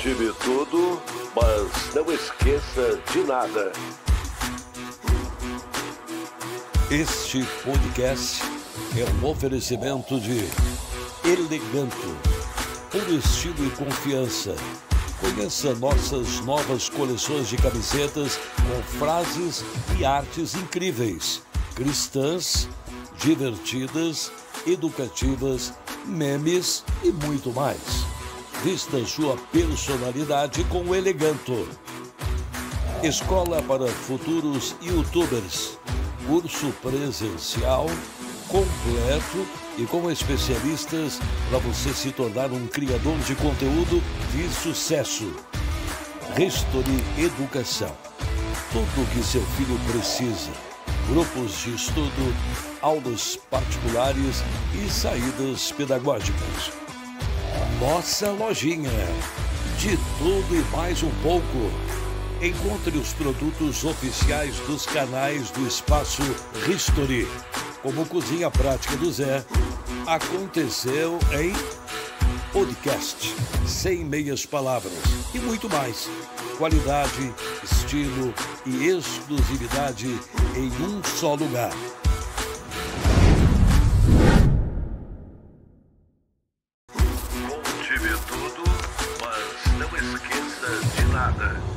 Conte-me tudo, mas não esqueça de nada. Este podcast é um oferecimento de Eleganto, puro estilo e confiança. Conheça nossas novas coleções de camisetas com frases e artes incríveis, cristãs, divertidas, educativas, memes e muito mais. Vista sua personalidade com o Eleganto. Escola para futuros YouTubers. Curso presencial, completo e com especialistas para você se tornar um criador de conteúdo de sucesso. History Educação. Tudo o que seu filho precisa. Grupos de estudo, aulas particulares e saídas pedagógicas. Nossa lojinha. De tudo e mais um pouco. Encontre os produtos oficiais dos canais do Espaço History, como Cozinha Prática do Zé, Aconteceu em Podcast, Sem Meias Palavras e muito mais. Qualidade, estilo e exclusividade em um só lugar. Conte-me tudo, mas não esqueça de nada.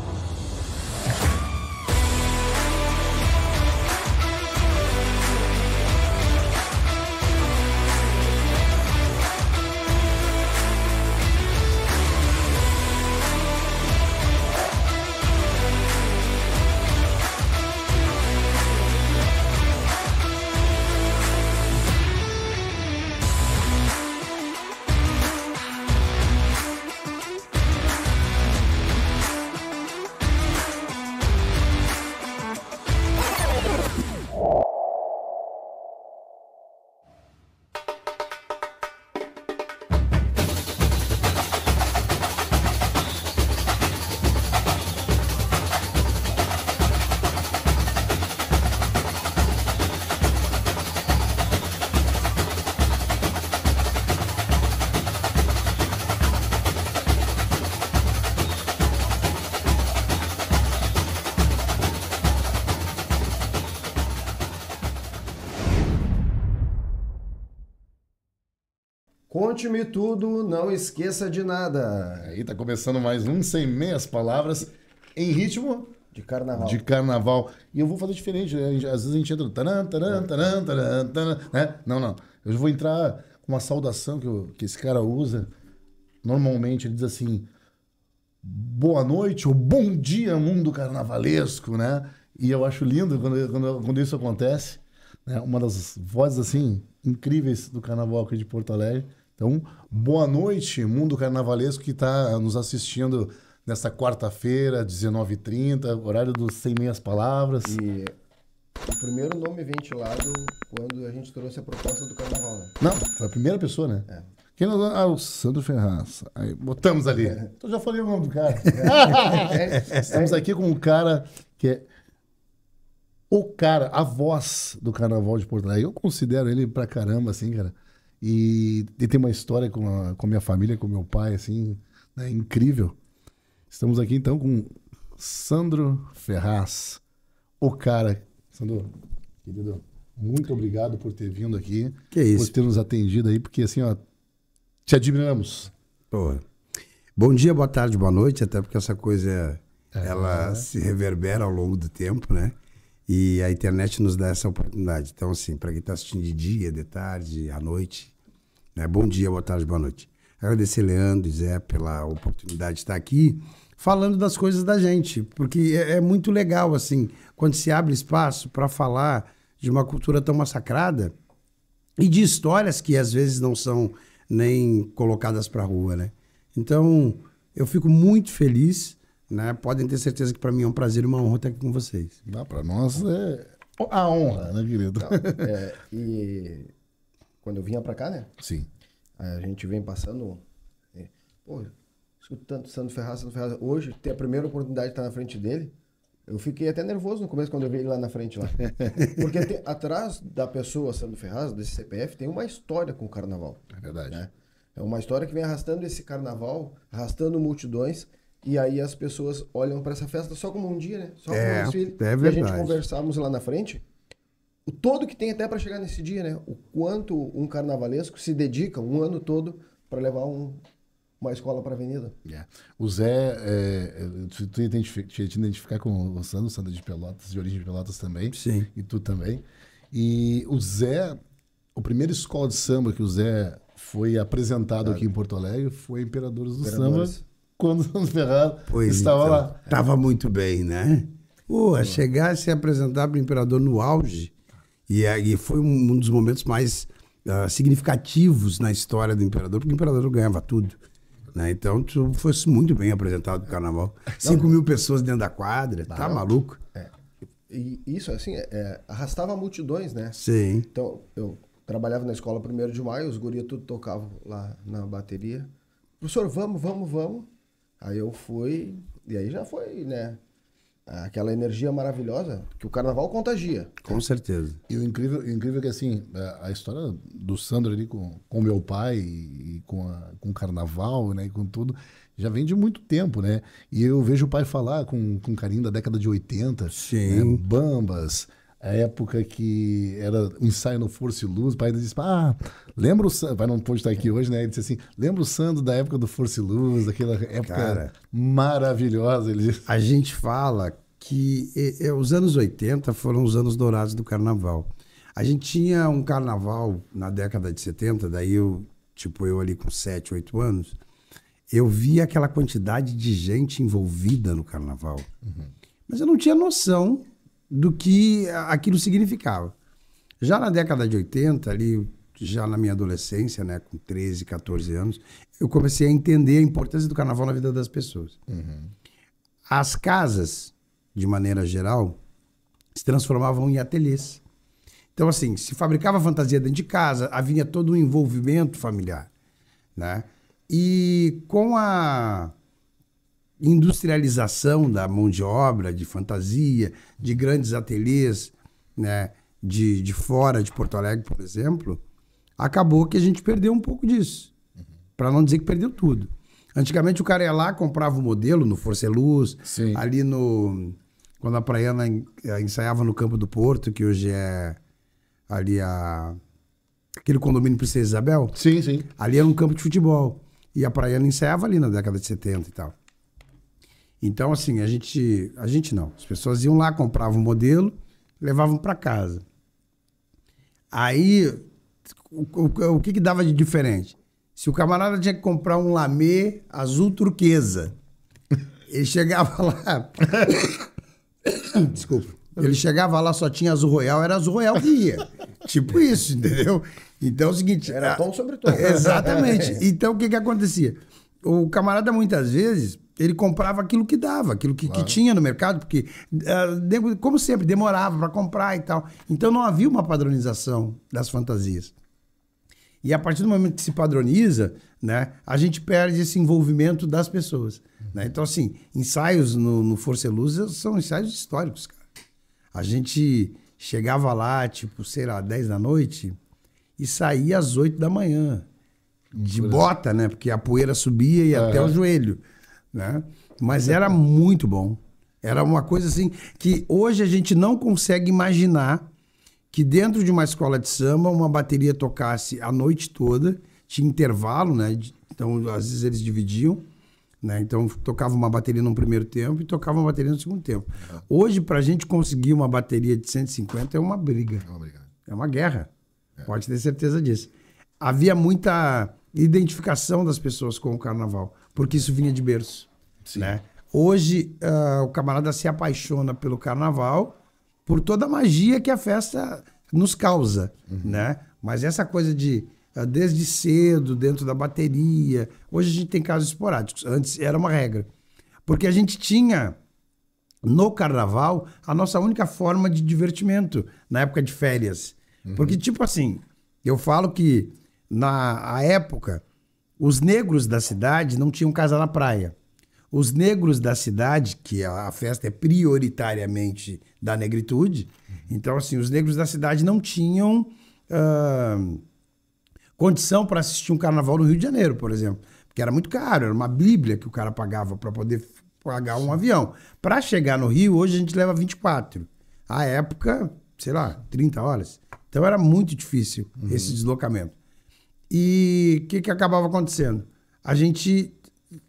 Conte-me tudo, não esqueça de nada. Aí tá começando mais um Sem Meias Palavras em ritmo De carnaval. de carnaval. E eu vou fazer diferente, né? Às vezes a gente entra no taran, taran, taran, taran, taran, né? Não. Eu vou entrar com uma saudação que esse cara usa. Normalmente ele diz assim: boa noite ou bom dia, mundo carnavalesco, né? E eu acho lindo quando isso acontece, né? Uma das vozes assim incríveis do carnaval aqui de Porto Alegre. Então, boa noite, mundo carnavalesco que está nos assistindo nesta quarta-feira, 19h30, horário dos Sem Meias Palavras. E o primeiro nome ventilado quando a gente trouxe a proposta do carnaval, né? Não, foi a primeira pessoa, né? É. Quem nós... Ah, o Sandro Ferraz. Aí, botamos ali. Então já falei o nome do cara. Estamos aqui com um cara que é o cara, a voz do carnaval de Porto Alegre. Eu considero ele pra caramba, assim, cara. E tem uma história com a minha família, com meu pai, assim, né, incrível. Estamos aqui, então, com Sandro Ferraz. O cara. Sandro, querido, muito obrigado por ter vindo aqui. Que isso. Por ter nos atendido aí, porque, assim, ó, te admiramos. Pô. Bom dia, boa tarde, boa noite, até porque essa coisa, ela se reverbera ao longo do tempo, né? E a internet nos dá essa oportunidade. Então, assim, para quem está assistindo de dia, de tarde, à noite, né? Bom dia, boa tarde, boa noite. Agradecer Leandro e Zé pela oportunidade de estar aqui falando das coisas da gente, porque é muito legal, assim, quando se abre espaço para falar de uma cultura tão massacrada e de histórias que às vezes não são nem colocadas para a rua, né? Então, eu fico muito feliz, né? Podem ter certeza que para mim é um prazer e uma honra estar aqui com vocês. Para nós é a honra, né, querido? E quando eu vinha pra cá, né? Sim. A gente vem passando... Pô, escutando Sandro Ferraz. Hoje, ter a primeira oportunidade de estar na frente dele, eu fiquei até nervoso no começo quando eu vi ele lá na frente. Lá. Porque atrás da pessoa Sandro Ferraz, desse CPF, tem uma história com o carnaval. É verdade. Né? É uma história que vem arrastando esse carnaval, arrastando multidões, e aí as pessoas olham para essa festa só como um dia, né? Só como um desfile. É E a gente verdade. conversávamos lá na frente, o todo que tem até para chegar nesse dia, né? O quanto um carnavalesco se dedica um ano todo para levar uma escola para a avenida. O Zé, tu te identificar com o Sandro de Pelotas, de origem de Pelotas também. Sim. E tu também. E o Zé, a primeira escola de samba que o Zé foi apresentado aqui em Porto Alegre foi Imperadores do Imperadores. Samba, quando o Sandro Ferraro Pois estava então, lá. Tava muito bem, né? Pô, chegar e se apresentar para o imperador no auge, e foi um dos momentos mais significativos na história do imperador, porque o imperador ganhava tudo. Né? Então, tu fosse muito bem apresentado pro carnaval. 5.000 pessoas dentro da quadra, tá maluco? E isso, assim, arrastava multidões, né? Sim. Então, eu trabalhava na escola 1º de maio, os gurias tudo tocavam lá na bateria. Professor, vamos. Aí eu fui, e aí já foi, né? Aquela energia maravilhosa que o carnaval contagia. Com certeza. E o incrível é que, assim, a história do Sandro ali com meu pai e com o carnaval, né, e com tudo, já vem de muito tempo, né? E eu vejo o pai falar com carinho da década de 80, Sim. né, Bambas, a época que era o ensaio no Força e Luz, o pai disse, lembra o Sandro, o pai não pode estar aqui hoje, né? Ele disse assim, lembra o Sandro da época do Força e Luz, daquela época Cara, maravilhosa, ele disse. A gente fala que os anos 80 foram os anos dourados do carnaval. A gente tinha um carnaval na década de 70, daí eu ali com 7, 8 anos, eu via aquela quantidade de gente envolvida no carnaval. Mas eu não tinha noção do que aquilo significava. Já na década de 80, ali, já na minha adolescência, né, com 13, 14 anos, eu comecei a entender a importância do carnaval na vida das pessoas. As casas, de maneira geral, se transformavam em ateliês. Então, assim, se fabricava fantasia dentro de casa, havia todo um envolvimento familiar, né? E com a industrialização da mão de obra, de fantasia, de grandes ateliês, né, de fora de Porto Alegre, por exemplo, acabou que a gente perdeu um pouco disso. Para não dizer que perdeu tudo. Antigamente o cara ia lá, comprava o modelo no Força e Luz, Sim. ali quando a Praiana ensaiava no Campo do Porto, que hoje é ali aquele condomínio Princesa Isabel. Sim, sim. Ali era um campo de futebol. E a Praiana ensaiava ali na década de 70 e tal. Então, assim, a gente não. As pessoas iam lá, compravam o modelo, levavam para casa. Aí, o que dava de diferente? Se o camarada tinha que comprar um lamê azul turquesa, ele chegava lá... Desculpa. Ele chegava lá, só tinha azul royal, era azul royal que ia. Tipo isso, entendeu? Então é o seguinte... Era tom sobre tom. Exatamente. Então o que acontecia? O camarada, muitas vezes, ele comprava aquilo que dava, aquilo que tinha no mercado, porque, como sempre, demorava para comprar e tal. Então não havia uma padronização das fantasias. E a partir do momento que se padroniza, né, a gente perde esse envolvimento das pessoas. Né? Então, assim, ensaios no Força e Luz são ensaios históricos, cara. A gente chegava lá, tipo, sei lá, 10 da noite e saía às 8 da manhã. De bota, né? Porque a poeira subia e até o joelho. Né? Mas era muito bom. Era uma coisa assim que hoje a gente não consegue imaginar que dentro de uma escola de samba uma bateria tocasse a noite toda, tinha intervalo, né? Então, às vezes eles dividiam, né? Então, tocava uma bateria no primeiro tempo e tocava uma bateria no segundo tempo. Hoje, pra gente conseguir uma bateria de 150 é uma briga. É uma guerra. Pode ter certeza disso. Havia muita identificação das pessoas com o carnaval, porque isso vinha de berço. Né? Hoje, o camarada se apaixona pelo carnaval por toda a magia que a festa nos causa, né? Mas essa coisa de, desde cedo, dentro da bateria... Hoje a gente tem casos esporádicos. Antes era uma regra. Porque a gente tinha, no carnaval, a nossa única forma de divertimento, na época de férias. Porque, tipo assim, eu falo que, na época, os negros da cidade não tinham casa na praia. Os negros da cidade, que a festa é prioritariamente da negritude, então, assim, os negros da cidade não tinham condição para assistir um carnaval no Rio de Janeiro, por exemplo. Porque era muito caro, era uma bíblia que o cara pagava para poder pagar um avião. Para chegar no Rio, hoje a gente leva 24. À época, sei lá, 30 horas. Então era muito difícil esse deslocamento. E o que acabava acontecendo? A gente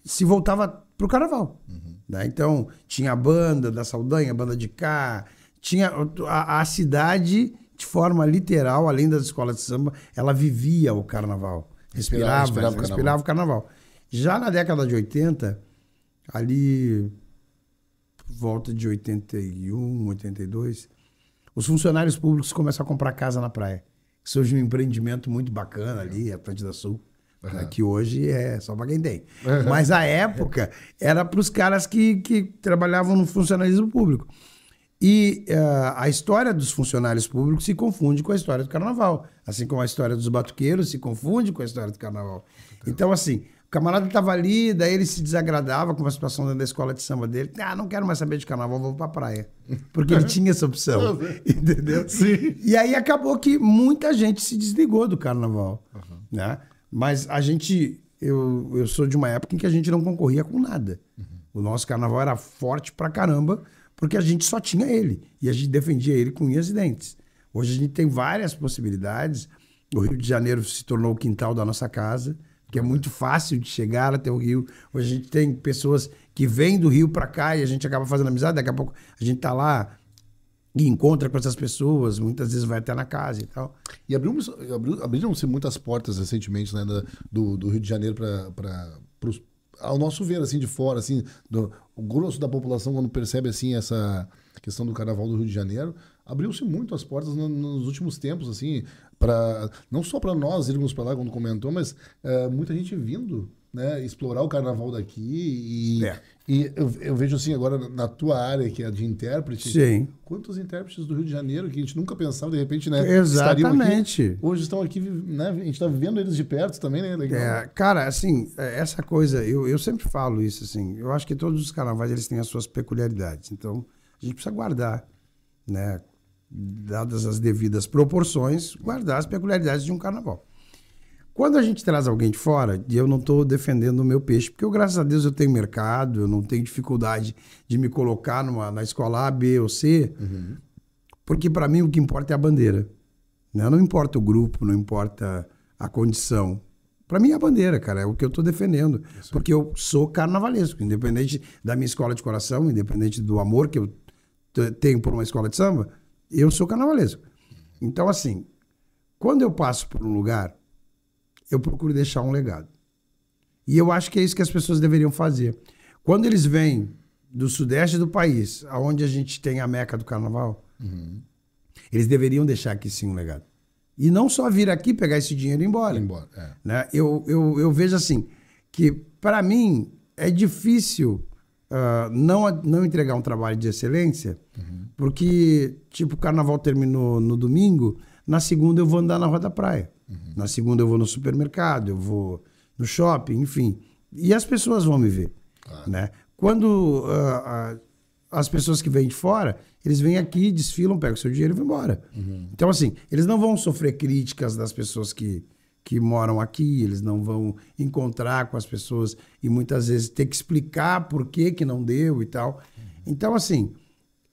se voltava pro carnaval. Né? Então tinha a banda da Saldanha, a banda de cá, tinha a cidade, de forma literal, além das escolas de samba, ela vivia o carnaval. Respirava o carnaval. Já na década de 80, ali por volta de 81, 82, os funcionários públicos começaram a comprar casa na praia. Surgiu um empreendimento muito bacana ali, Atlântida Sul, né, que hoje é só para quem tem. Mas a época era para os caras que trabalhavam no funcionalismo público. E a história dos funcionários públicos se confunde com a história do carnaval. Assim como a história dos batuqueiros se confunde com a história do carnaval. Então, assim, o camarada estava ali, daí ele se desagradava com a situação dentro da escola de samba dele. Ah, não quero mais saber de carnaval, vou pra praia. Porque ele tinha essa opção. Entendeu? Sim. E aí acabou que muita gente se desligou do carnaval. Né? Mas a gente... Eu sou de uma época em que a gente não concorria com nada. O nosso carnaval era forte pra caramba, porque a gente só tinha ele. E a gente defendia ele com unhas e dentes. Hoje a gente tem várias possibilidades. O Rio de Janeiro se tornou o quintal da nossa casa, que é muito fácil de chegar até o Rio. Hoje a gente tem pessoas que vêm do Rio para cá e a gente acaba fazendo amizade. Daqui a pouco a gente tá lá e encontra com essas pessoas, muitas vezes vai até na casa e tal. E abriram-se muitas portas recentemente, né, do Rio de Janeiro para ao nosso ver, assim, de fora, assim, o grosso da população, quando percebe, assim, essa questão do carnaval do Rio de Janeiro, abriu-se muito as portas nos últimos tempos, assim, não só para nós irmos para lá, quando comentou, mas muita gente vindo, né, explorar o carnaval daqui e eu vejo, assim, agora na tua área, que é de intérprete, sim, quantos intérpretes do Rio de Janeiro que a gente nunca pensava, de repente, né, exatamente, estariam aqui, hoje estão aqui, né, a gente está vivendo eles de perto também, né, legal. Cara, assim, essa coisa, eu sempre falo isso, assim, eu acho que todos os carnavais, eles têm as suas peculiaridades, então a gente precisa guardar, né, dadas as devidas proporções, guardar as peculiaridades de um carnaval. Quando a gente traz alguém de fora, e eu não estou defendendo o meu peixe, porque eu, graças a Deus, eu tenho mercado, eu não tenho dificuldade de me colocar na escola A, B ou C, porque para mim o que importa é a bandeira. Né? Não importa o grupo, não importa a condição. Para mim é a bandeira, cara, é o que eu estou defendendo. Isso. Porque eu sou carnavalesco, independente da minha escola de coração, independente do amor que eu tenho por uma escola de samba, eu sou carnavalesco. Então, assim, quando eu passo por um lugar, eu procuro deixar um legado. E eu acho que é isso que as pessoas deveriam fazer. Quando eles vêm do sudeste do país, onde a gente tem a meca do carnaval, eles deveriam deixar aqui sim um legado. E não só vir aqui, pegar esse dinheiro e ir embora. Né? Eu vejo assim, que para mim é difícil não entregar um trabalho de excelência, porque tipo, o carnaval terminou no domingo, na segunda eu vou andar na Rua da Praia. Na segunda eu vou no supermercado, eu vou no shopping, enfim. E as pessoas vão me ver. Claro. Né? Quando as pessoas que vêm de fora, eles vêm aqui, desfilam, pegam o seu dinheiro e vão embora. Então, assim, eles não vão sofrer críticas das pessoas que moram aqui, eles não vão encontrar com as pessoas e muitas vezes ter que explicar por que não deu e tal. Então, assim,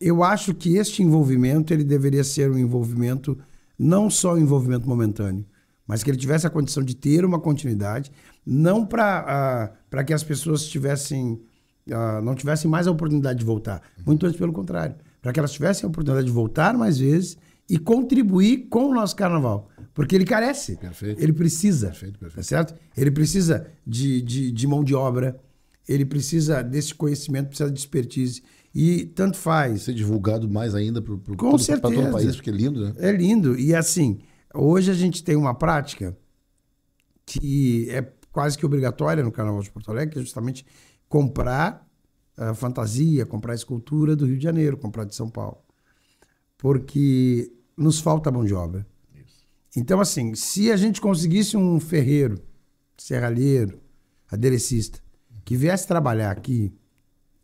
eu acho que este envolvimento ele deveria ser um envolvimento, não só um envolvimento momentâneo, mas que ele tivesse a condição de ter uma continuidade, não para que as pessoas não tivessem mais a oportunidade de voltar, muito antes pelo contrário, para que elas tivessem a oportunidade de voltar mais vezes e contribuir com o nosso carnaval, porque ele carece, perfeito. Ele precisa, perfeito. Tá certo? Ele precisa de mão de obra, ele precisa desse conhecimento, precisa de expertise, e tanto faz. Ser divulgado mais ainda para todo o país, porque é lindo, né? É lindo, e assim, hoje a gente tem uma prática que é quase que obrigatória no Carnaval de Porto Alegre, que é justamente comprar fantasia, comprar escultura do Rio de Janeiro, comprar de São Paulo. Porque nos falta mão de obra. Isso. Então, assim, se a gente conseguisse um ferreiro, serralheiro, aderecista, que viesse trabalhar aqui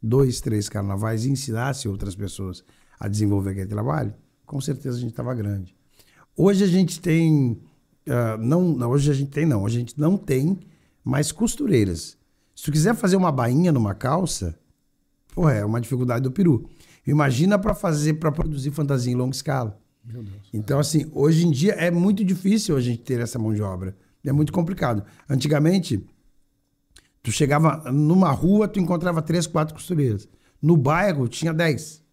2, 3 carnavais e ensinasse outras pessoas a desenvolver aquele trabalho, com certeza a gente estava grande. Hoje a gente tem hoje a gente tem, não. Hoje a gente não tem mais costureiras. Se tu quiser fazer uma bainha numa calça, porra, é uma dificuldade do peru. Imagina para produzir fantasia em longa escala. Meu Deus. Então, assim, hoje em dia é muito difícil a gente ter essa mão de obra. É muito complicado. Antigamente, tu chegava numa rua, tu encontrava 3, 4 costureiras. No bairro, tinha 10.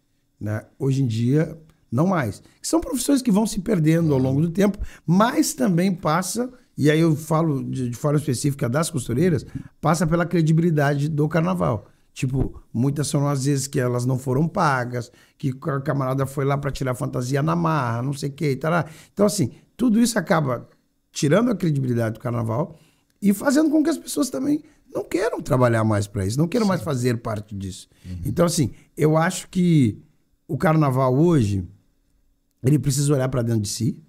Né? Hoje em dia, não mais. São profissões que vão se perdendo ao longo do tempo, mas também passa, e aí eu falo de forma específica das costureiras, passa pela credibilidade do carnaval. Tipo, muitas são às vezes que elas não foram pagas, que o camarada foi lá para tirar fantasia na marra, não sei o que, tá lá. Então, assim, tudo isso acaba tirando a credibilidade do carnaval e fazendo com que as pessoas também não queiram trabalhar mais para isso, não queiram mais fazer parte disso. Então, assim, eu acho que o carnaval hoje, ele precisa olhar para dentro de si,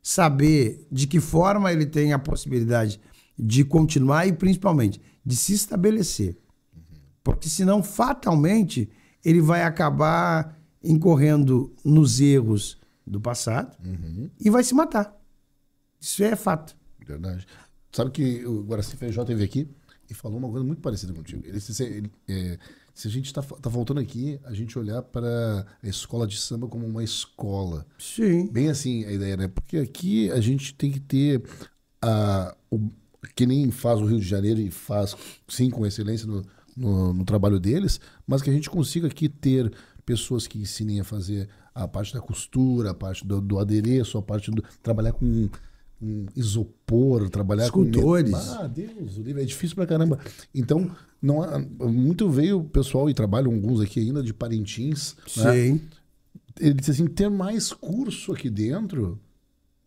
saber de que forma ele tem a possibilidade de continuar e, principalmente, de se estabelecer. Porque senão, fatalmente, ele vai acabar incorrendo nos erros do passado e vai se matar. Isso é fato. Verdade. Sabe que o Guaraci Feijó teve aqui e falou uma coisa muito parecida contigo. Se a gente tá voltando aqui, a gente olhar para a escola de samba como uma escola. Sim. Bem assim a ideia, né? Porque aqui a gente tem que ter que nem faz o Rio de Janeiro e faz, sim, com excelência no trabalho deles, mas que a gente consiga aqui ter pessoas que ensinem a fazer a parte da costura, a parte do adereço, a parte do trabalhar com isopor, trabalhar escultores. com... Deus, o livro é difícil pra caramba. Então, não há, muito veio o pessoal e trabalham alguns aqui ainda de Parintins. Sim. Né? Ele disse assim, ter mais curso aqui dentro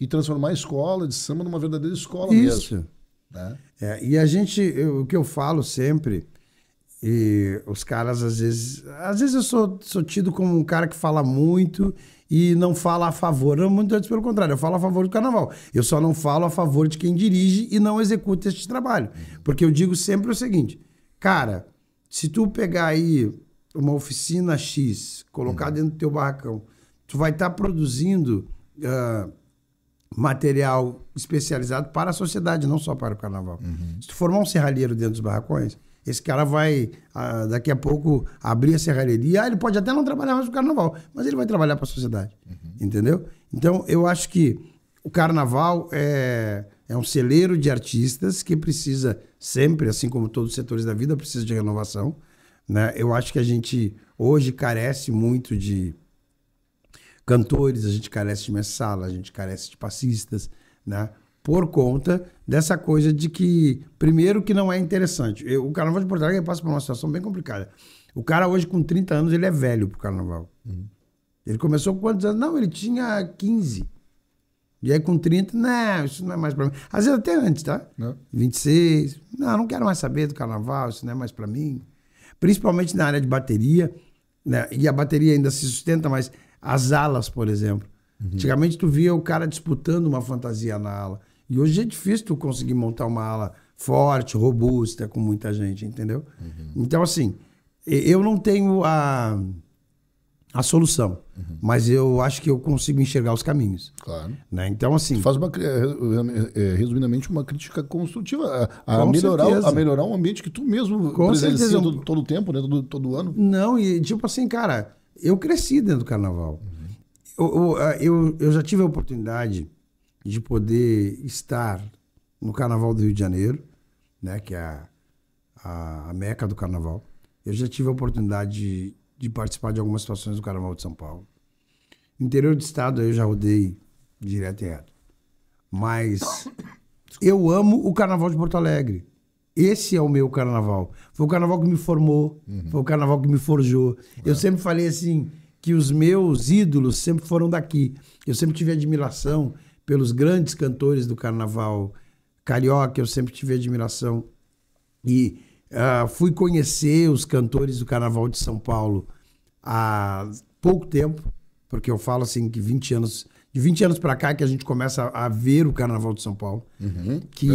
e transformar a escola de samba numa verdadeira escola mesmo. Né? E a gente, o que eu falo sempre, e os caras às vezes eu sou tido como um cara que fala muito e não fala a favor, não, muito antes pelo contrário, eu falo a favor do carnaval. Eu só não falo a favor de quem dirige e não executa este trabalho. Porque eu digo sempre o seguinte, cara, se tu pegar aí uma oficina X, colocar dentro do teu barracão, tu vai estar produzindo material especializado para a sociedade, não só para o carnaval. Se tu formar um serralheiro dentro dos barracões, esse cara vai, daqui a pouco, abrir a serralheria. Ele pode até não trabalhar mais no carnaval, mas ele vai trabalhar para a sociedade. Entendeu? Então, eu acho que o carnaval é um celeiro de artistas que precisa sempre, assim como todos os setores da vida, precisa de renovação. Né? Eu acho que a gente hoje carece muito de cantores, a gente carece de mestre-sala, a gente carece de passistas, né? Por conta dessa coisa de que, primeiro, que não é interessante. O Carnaval de Porto Alegre passa por uma situação bem complicada. O cara hoje, com 30 anos, ele é velho pro Carnaval. Ele começou com quantos anos? Não, ele tinha 15. E aí, com 30, não, isso não é mais pra mim. Às vezes até antes, tá? Não. 26. Não quero mais saber do Carnaval, isso não é mais pra mim. Principalmente na área de bateria, né? E a bateria ainda se sustenta, mas as alas, por exemplo. Antigamente, tu via o cara disputando uma fantasia na ala. E hoje é difícil tu conseguir montar uma ala forte, robusta, com muita gente, entendeu? Então, assim, eu não tenho a solução, mas eu acho que eu consigo enxergar os caminhos. Claro. Né? Então, assim... Tu faz, resumidamente, uma crítica construtiva a melhorar um ambiente que tu mesmo presencia todo o tempo, né? todo ano. Não, e tipo assim, cara, eu cresci dentro do carnaval. Eu já tive a oportunidade de poder estar no Carnaval do Rio de Janeiro, né, que é a meca do carnaval. Eu já tive a oportunidade de participar de algumas situações do Carnaval de São Paulo. No interior do estado eu já rodei direto e reto. Mas eu amo o Carnaval de Porto Alegre. Esse é o meu carnaval. Foi o carnaval que me formou, foi o carnaval que me forjou. Eu sempre falei assim, que os meus ídolos sempre foram daqui. Eu sempre tive admiração pelos grandes cantores do carnaval carioca, eu sempre tive admiração. E fui conhecer os cantores do Carnaval de São Paulo há pouco tempo, porque eu falo assim que de 20 anos para cá que a gente começa a ver o Carnaval de São Paulo. Que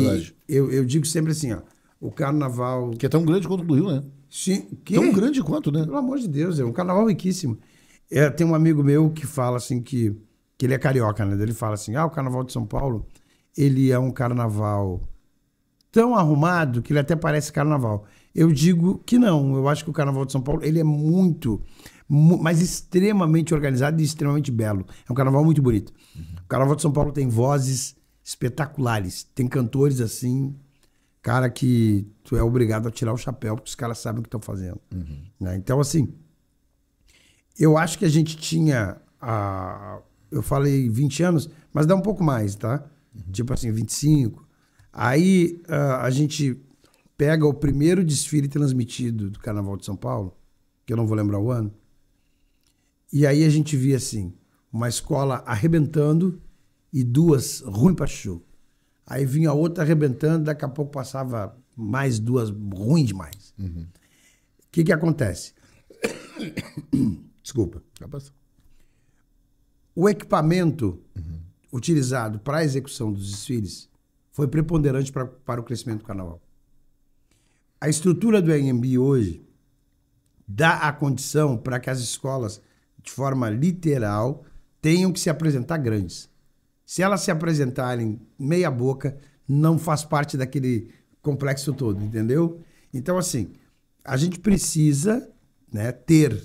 eu digo sempre assim, ó, o Carnaval... Que é tão grande quanto o do Rio, né? Sim. Tão grande quanto, né? Pelo amor de Deus, é um carnaval riquíssimo. Tem um amigo meu que fala assim que ele é carioca, né? Ele fala assim, o Carnaval de São Paulo ele é um carnaval tão arrumado que ele até parece carnaval. Eu digo que não. Eu acho que o Carnaval de São Paulo ele é mas extremamente organizado e extremamente belo. É um carnaval muito bonito. O Carnaval de São Paulo tem vozes espetaculares. Tem cantores assim, cara, que tu é obrigado a tirar o chapéu porque os caras sabem o que estão fazendo. Né? Então, assim, eu acho que a gente tinha... eu falei 20 anos, mas dá um pouco mais, tá? Tipo assim, 25. Aí a gente pega o primeiro desfile transmitido do Carnaval de São Paulo, que eu não vou lembrar o ano, e aí a gente via assim, uma escola arrebentando e duas ruim pra show. Aí vinha outra arrebentando, daqui a pouco passava mais duas ruim demais. O que acontece? Desculpa. O equipamento utilizado para a execução dos desfiles foi preponderante para o crescimento do carnaval. A estrutura do AMB hoje dá a condição para que as escolas, de forma literal, tenham que se apresentar grandes. Se elas se apresentarem meia boca, não faz parte daquele complexo todo, entendeu? Então, assim, a gente precisa, né, ter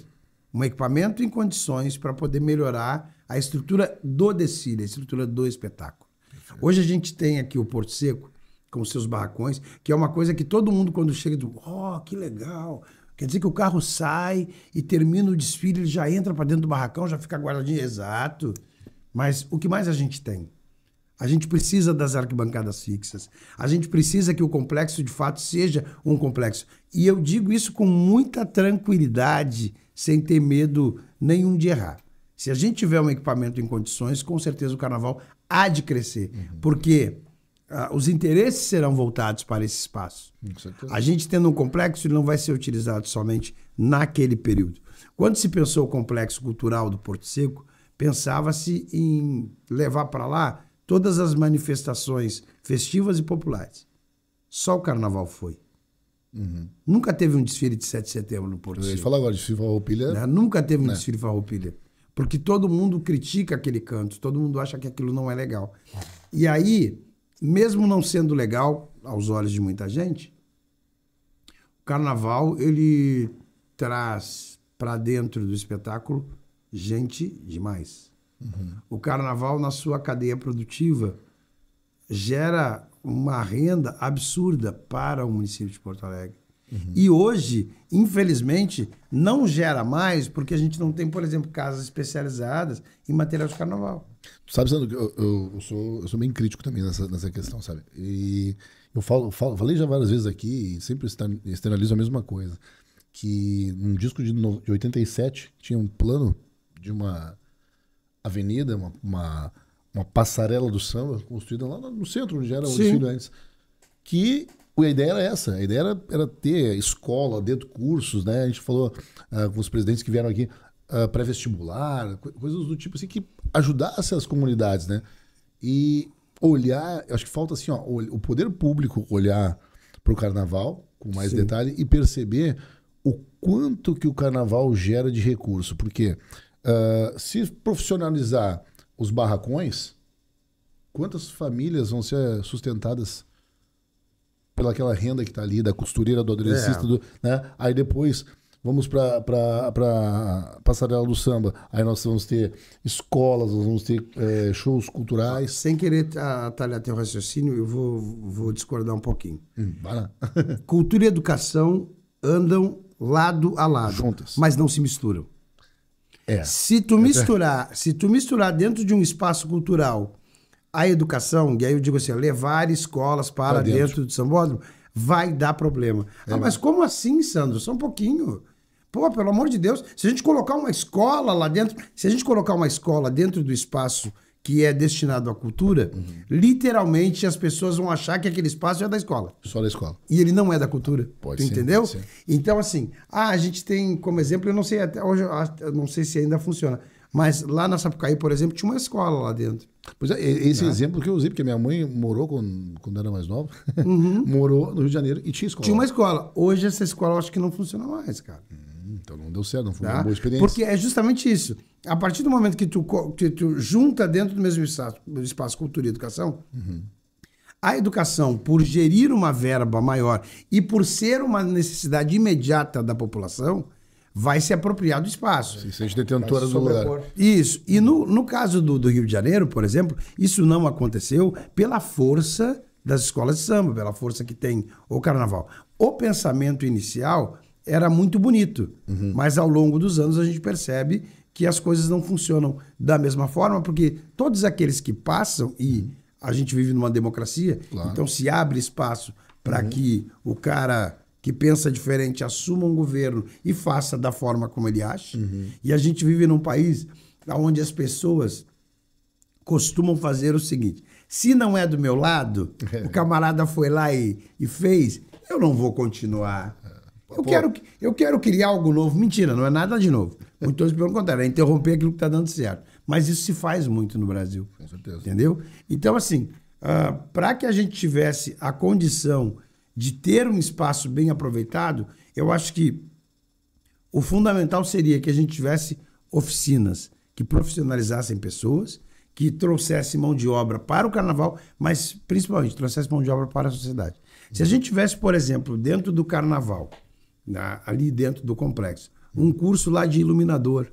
um equipamento em condições para poder melhorar a estrutura do desfile, a estrutura do espetáculo. Hoje a gente tem aqui o Porto Seco, com os seus barracões, que é uma coisa que todo mundo, quando chega, diz, que legal. Quer dizer que o carro sai e termina o desfile, ele já entra para dentro do barracão, já fica guardadinho. Exato. Mas o que mais a gente tem? A gente precisa das arquibancadas fixas. A gente precisa que o complexo, de fato, seja um complexo. E eu digo isso com muita tranquilidade, sem ter medo nenhum de errar. Se a gente tiver um equipamento em condições, com certeza o carnaval há de crescer. Porque os interesses serão voltados para esse espaço. A gente tendo um complexo, ele não vai ser utilizado somente naquele período. Quando se pensou o complexo cultural do Porto Seco, pensava-se em levar para lá todas as manifestações festivas e populares. Só o carnaval foi. Nunca teve um desfile de 7 de setembro no Porto Seco. Eu ia falar agora de desfile Farroupilha. Né? Nunca teve um desfile Farroupilha. Porque todo mundo critica aquele canto, todo mundo acha que aquilo não é legal. E aí, mesmo não sendo legal aos olhos de muita gente, o carnaval ele traz para dentro do espetáculo gente demais. O carnaval, na sua cadeia produtiva, gera uma renda absurda para o município de Porto Alegre. E hoje, infelizmente, não gera mais porque a gente não tem, por exemplo, casas especializadas em material de carnaval. Tu sabe, Sandro, eu sou bem crítico também nessa questão, sabe? E eu falei já várias vezes aqui e sempre externalizo a mesma coisa. Que num disco de 87 tinha um plano de uma avenida, uma passarela do samba construída lá no centro, onde era o desfile antes. Que a ideia era essa, a ideia era ter escola, dentro cursos, né? A gente falou com os presidentes que vieram aqui, pré-vestibular, coisas do tipo assim, que ajudasse as comunidades, né? E olhar, acho que falta assim, ó, o poder público olhar para o carnaval com mais detalhe e perceber o quanto que o carnaval gera de recurso, porque se profissionalizar os barracões, quantas famílias vão ser sustentadas pelaquela renda que está ali, da costureira, do aderecista, né? Aí depois vamos para passarela do samba, aí nós vamos ter escolas, nós vamos ter shows culturais. Sem querer atalhar teu raciocínio, eu vou discordar um pouquinho. Vai lá. Cultura e educação andam lado a lado, juntas, mas não se misturam. Se tu misturar dentro de um espaço cultural a educação, e aí eu digo assim, levar escolas para dentro do sambódromo, vai dar problema. Mas como assim, Sandro? Só um pouquinho. Pô, pelo amor de Deus, se a gente colocar uma escola lá dentro, se a gente colocar uma escola dentro do espaço que é destinado à cultura, literalmente as pessoas vão achar que aquele espaço é da escola. Só da escola. E ele não é da cultura. Pode ser, entendeu? pode ser. Então, assim, a gente tem como exemplo, eu não sei até hoje, eu não sei se ainda funciona, mas lá na Sapucaí, por exemplo, tinha uma escola lá dentro. Pois é, esse exemplo que eu usei, porque minha mãe morou quando era mais nova, morou no Rio de Janeiro e tinha escola. Tinha uma escola. Hoje essa escola eu acho que não funciona mais, cara. Então não deu certo, não foi uma boa experiência. Porque é justamente isso. A partir do momento que tu junta dentro do mesmo espaço cultura e educação, A educação, por gerir uma verba maior e por ser uma necessidade imediata da população, vai se apropriar do espaço. Se seja detentora do lugar. Isso. E no caso do Rio de Janeiro, por exemplo, isso não aconteceu pela força das escolas de samba, pela força que tem o carnaval. O pensamento inicial era muito bonito, mas ao longo dos anos a gente percebe que as coisas não funcionam da mesma forma, porque todos aqueles que passam, e a gente vive numa democracia, então se abre espaço para que o cara que pensa diferente assuma um governo e faça da forma como ele acha. E a gente vive num país onde as pessoas costumam fazer o seguinte: se não é do meu lado, o camarada foi lá e fez, eu não vou continuar. Eu quero criar algo novo. Mentira, não é nada de novo. Muito pelo contrário, é interromper aquilo que está dando certo. Mas isso se faz muito no Brasil. Com certeza. Entendeu? Então, assim, para que a gente tivesse a condição de ter um espaço bem aproveitado, eu acho que o fundamental seria que a gente tivesse oficinas que profissionalizassem pessoas, que trouxessem mão de obra para o carnaval, mas principalmente trouxessem mão de obra para a sociedade. Se a gente tivesse, por exemplo, dentro do carnaval, ali dentro do complexo, um curso lá de iluminador,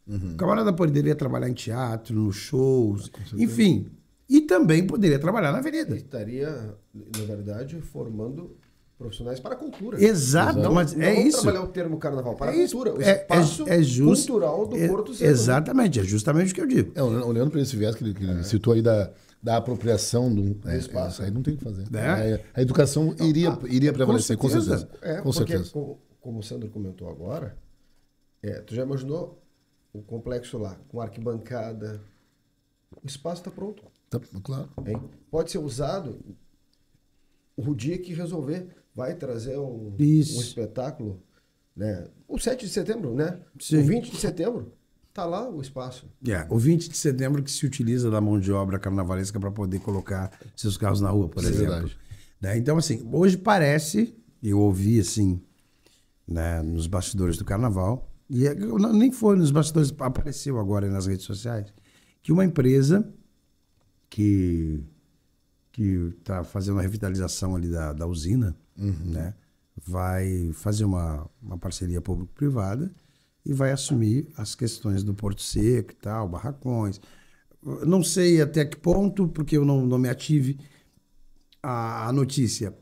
o camarada poderia trabalhar em teatro, nos shows, enfim, e também poderia trabalhar na avenida. Estaria, na verdade, formando profissionais para a cultura. Exato, Não, mas não é vamos isso. trabalhar o termo carnaval para a É isso. cultura, o espaço cultural do Porto Seco. Exatamente, é justamente o que eu digo. Olhando para esse viés que ele citou aí da apropriação do espaço, isso aí não tem o que fazer. A educação iria prevalecer, com certeza. Com certeza. Como o Sandro comentou agora, tu já imaginou o complexo lá, com arquibancada? O espaço está pronto. Tá, claro. Hein? Pode ser usado o dia que resolver. Vai trazer um espetáculo, né? O 7 de setembro, né? Sim. O 20 de setembro, tá lá o espaço. O 20 de setembro que se utiliza da mão de obra carnavalesca para poder colocar seus carros na rua, por exemplo. Verdade. Né? Então, assim, hoje parece, eu ouvi assim, né, nos bastidores do carnaval, e nem foi nos bastidores, apareceu agora nas redes sociais, que uma empresa que está fazendo a revitalização ali da usina, né, vai fazer uma parceria público-privada e vai assumir as questões do Porto Seco e tal, barracões. Não sei até que ponto, porque eu não me ative a notícia.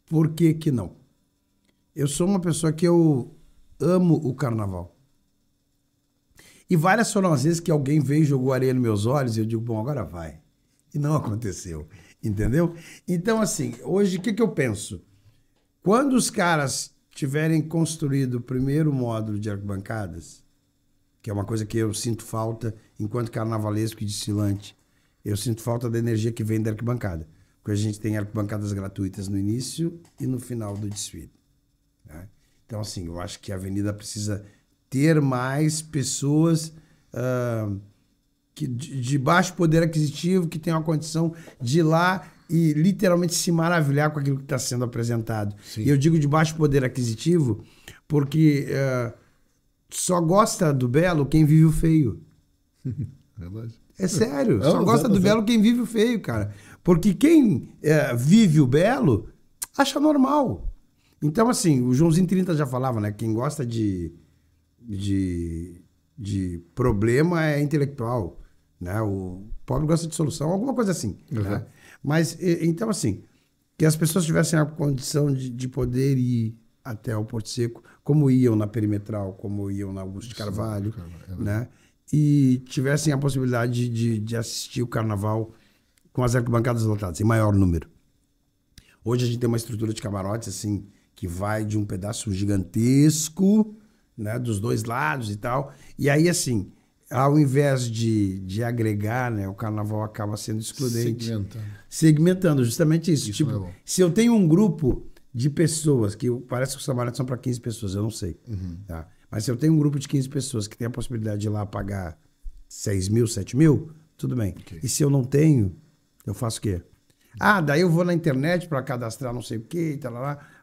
Por que que não? Eu sou uma pessoa que eu amo o carnaval. E várias foram as vezes que alguém veio e jogou areia nos meus olhos e eu digo, bom, agora vai. E não aconteceu, entendeu? Então, assim, hoje o que eu penso? Quando os caras tiverem construído o primeiro módulo de arquibancadas, que é uma coisa que eu sinto falta enquanto carnavalesco e desfilante, eu sinto falta da energia que vem da arquibancada. Porque a gente tem arquibancadas gratuitas no início e no final do desfile. Né? Então, assim, eu acho que a avenida precisa ter mais pessoas de baixo poder aquisitivo, que tenham a condição de ir lá e literalmente se maravilhar com aquilo que está sendo apresentado. Sim. E eu digo de baixo poder aquisitivo porque só gosta do belo quem vive o feio. É sério, só gosta do belo quem vive o feio, cara. Porque quem vive o belo acha normal. Então, assim, o Joãozinho 30 já falava, né? Quem gosta de problema é intelectual, né? O pobre gosta de solução, alguma coisa assim. Né? Mas, então, assim, que as pessoas tivessem a condição de poder ir até o Porto Seco, como iam na Perimetral, como iam na Augusto de Carvalho, né? E tivessem a possibilidade de assistir o carnaval com as arquibancadas lotadas, em maior número. Hoje a gente tem uma estrutura de camarotes, assim, que vai de um pedaço gigantesco, né, dos dois lados e tal. E aí, assim, ao invés de agregar, né, o carnaval acaba sendo excludente. Segmentando, justamente isso. Tipo, se eu tenho um grupo de pessoas, que parece que os camarotes são para 15 pessoas, eu não sei. Tá? Mas se eu tenho um grupo de 15 pessoas que tem a possibilidade de ir lá pagar 6 mil, 7 mil, tudo bem. Okay. E se eu não tenho, eu faço o quê? Daí eu vou na internet para cadastrar não sei o quê,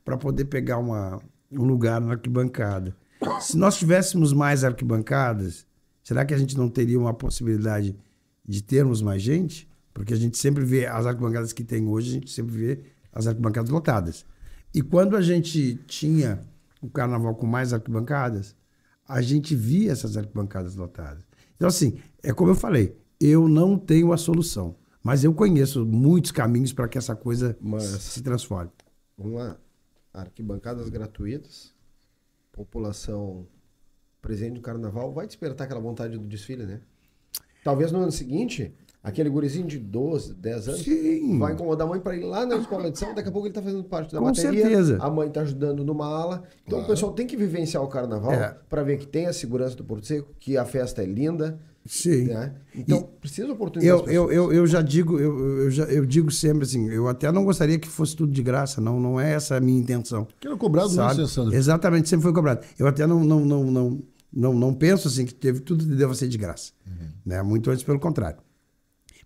para poder pegar um lugar na arquibancada. Se nós tivéssemos mais arquibancadas, será que a gente não teria uma possibilidade de termos mais gente? Porque a gente sempre vê as arquibancadas que tem hoje, a gente sempre vê as arquibancadas lotadas. E quando a gente tinha o carnaval com mais arquibancadas, a gente via essas arquibancadas lotadas. Então, assim, é como eu falei, eu não tenho a solução, mas eu conheço muitos caminhos para que essa coisa se transforme. Vamos lá. Arquibancadas gratuitas, população presente no carnaval, vai despertar aquela vontade do desfile, né? Talvez no ano seguinte, aquele gurizinho de 12, 10 anos Sim. vai incomodar a mãe para ir lá na escola de samba, daqui a pouco ele tá fazendo parte da Com bateria, certeza. a mãe tá ajudando numa ala. Então o pessoal tem que vivenciar o carnaval para ver que tem a segurança do Porto Seco, que a festa é linda. Sim. Né? Então precisa oportunidade. Eu já digo, eu digo sempre assim, eu até não gostaria que fosse tudo de graça, não é essa a minha intenção. Que era cobrado, sabe? Não, Sandro? Exatamente, sempre foi cobrado. Eu até não penso assim que tudo deva ser de graça. Né? Muito antes, pelo contrário.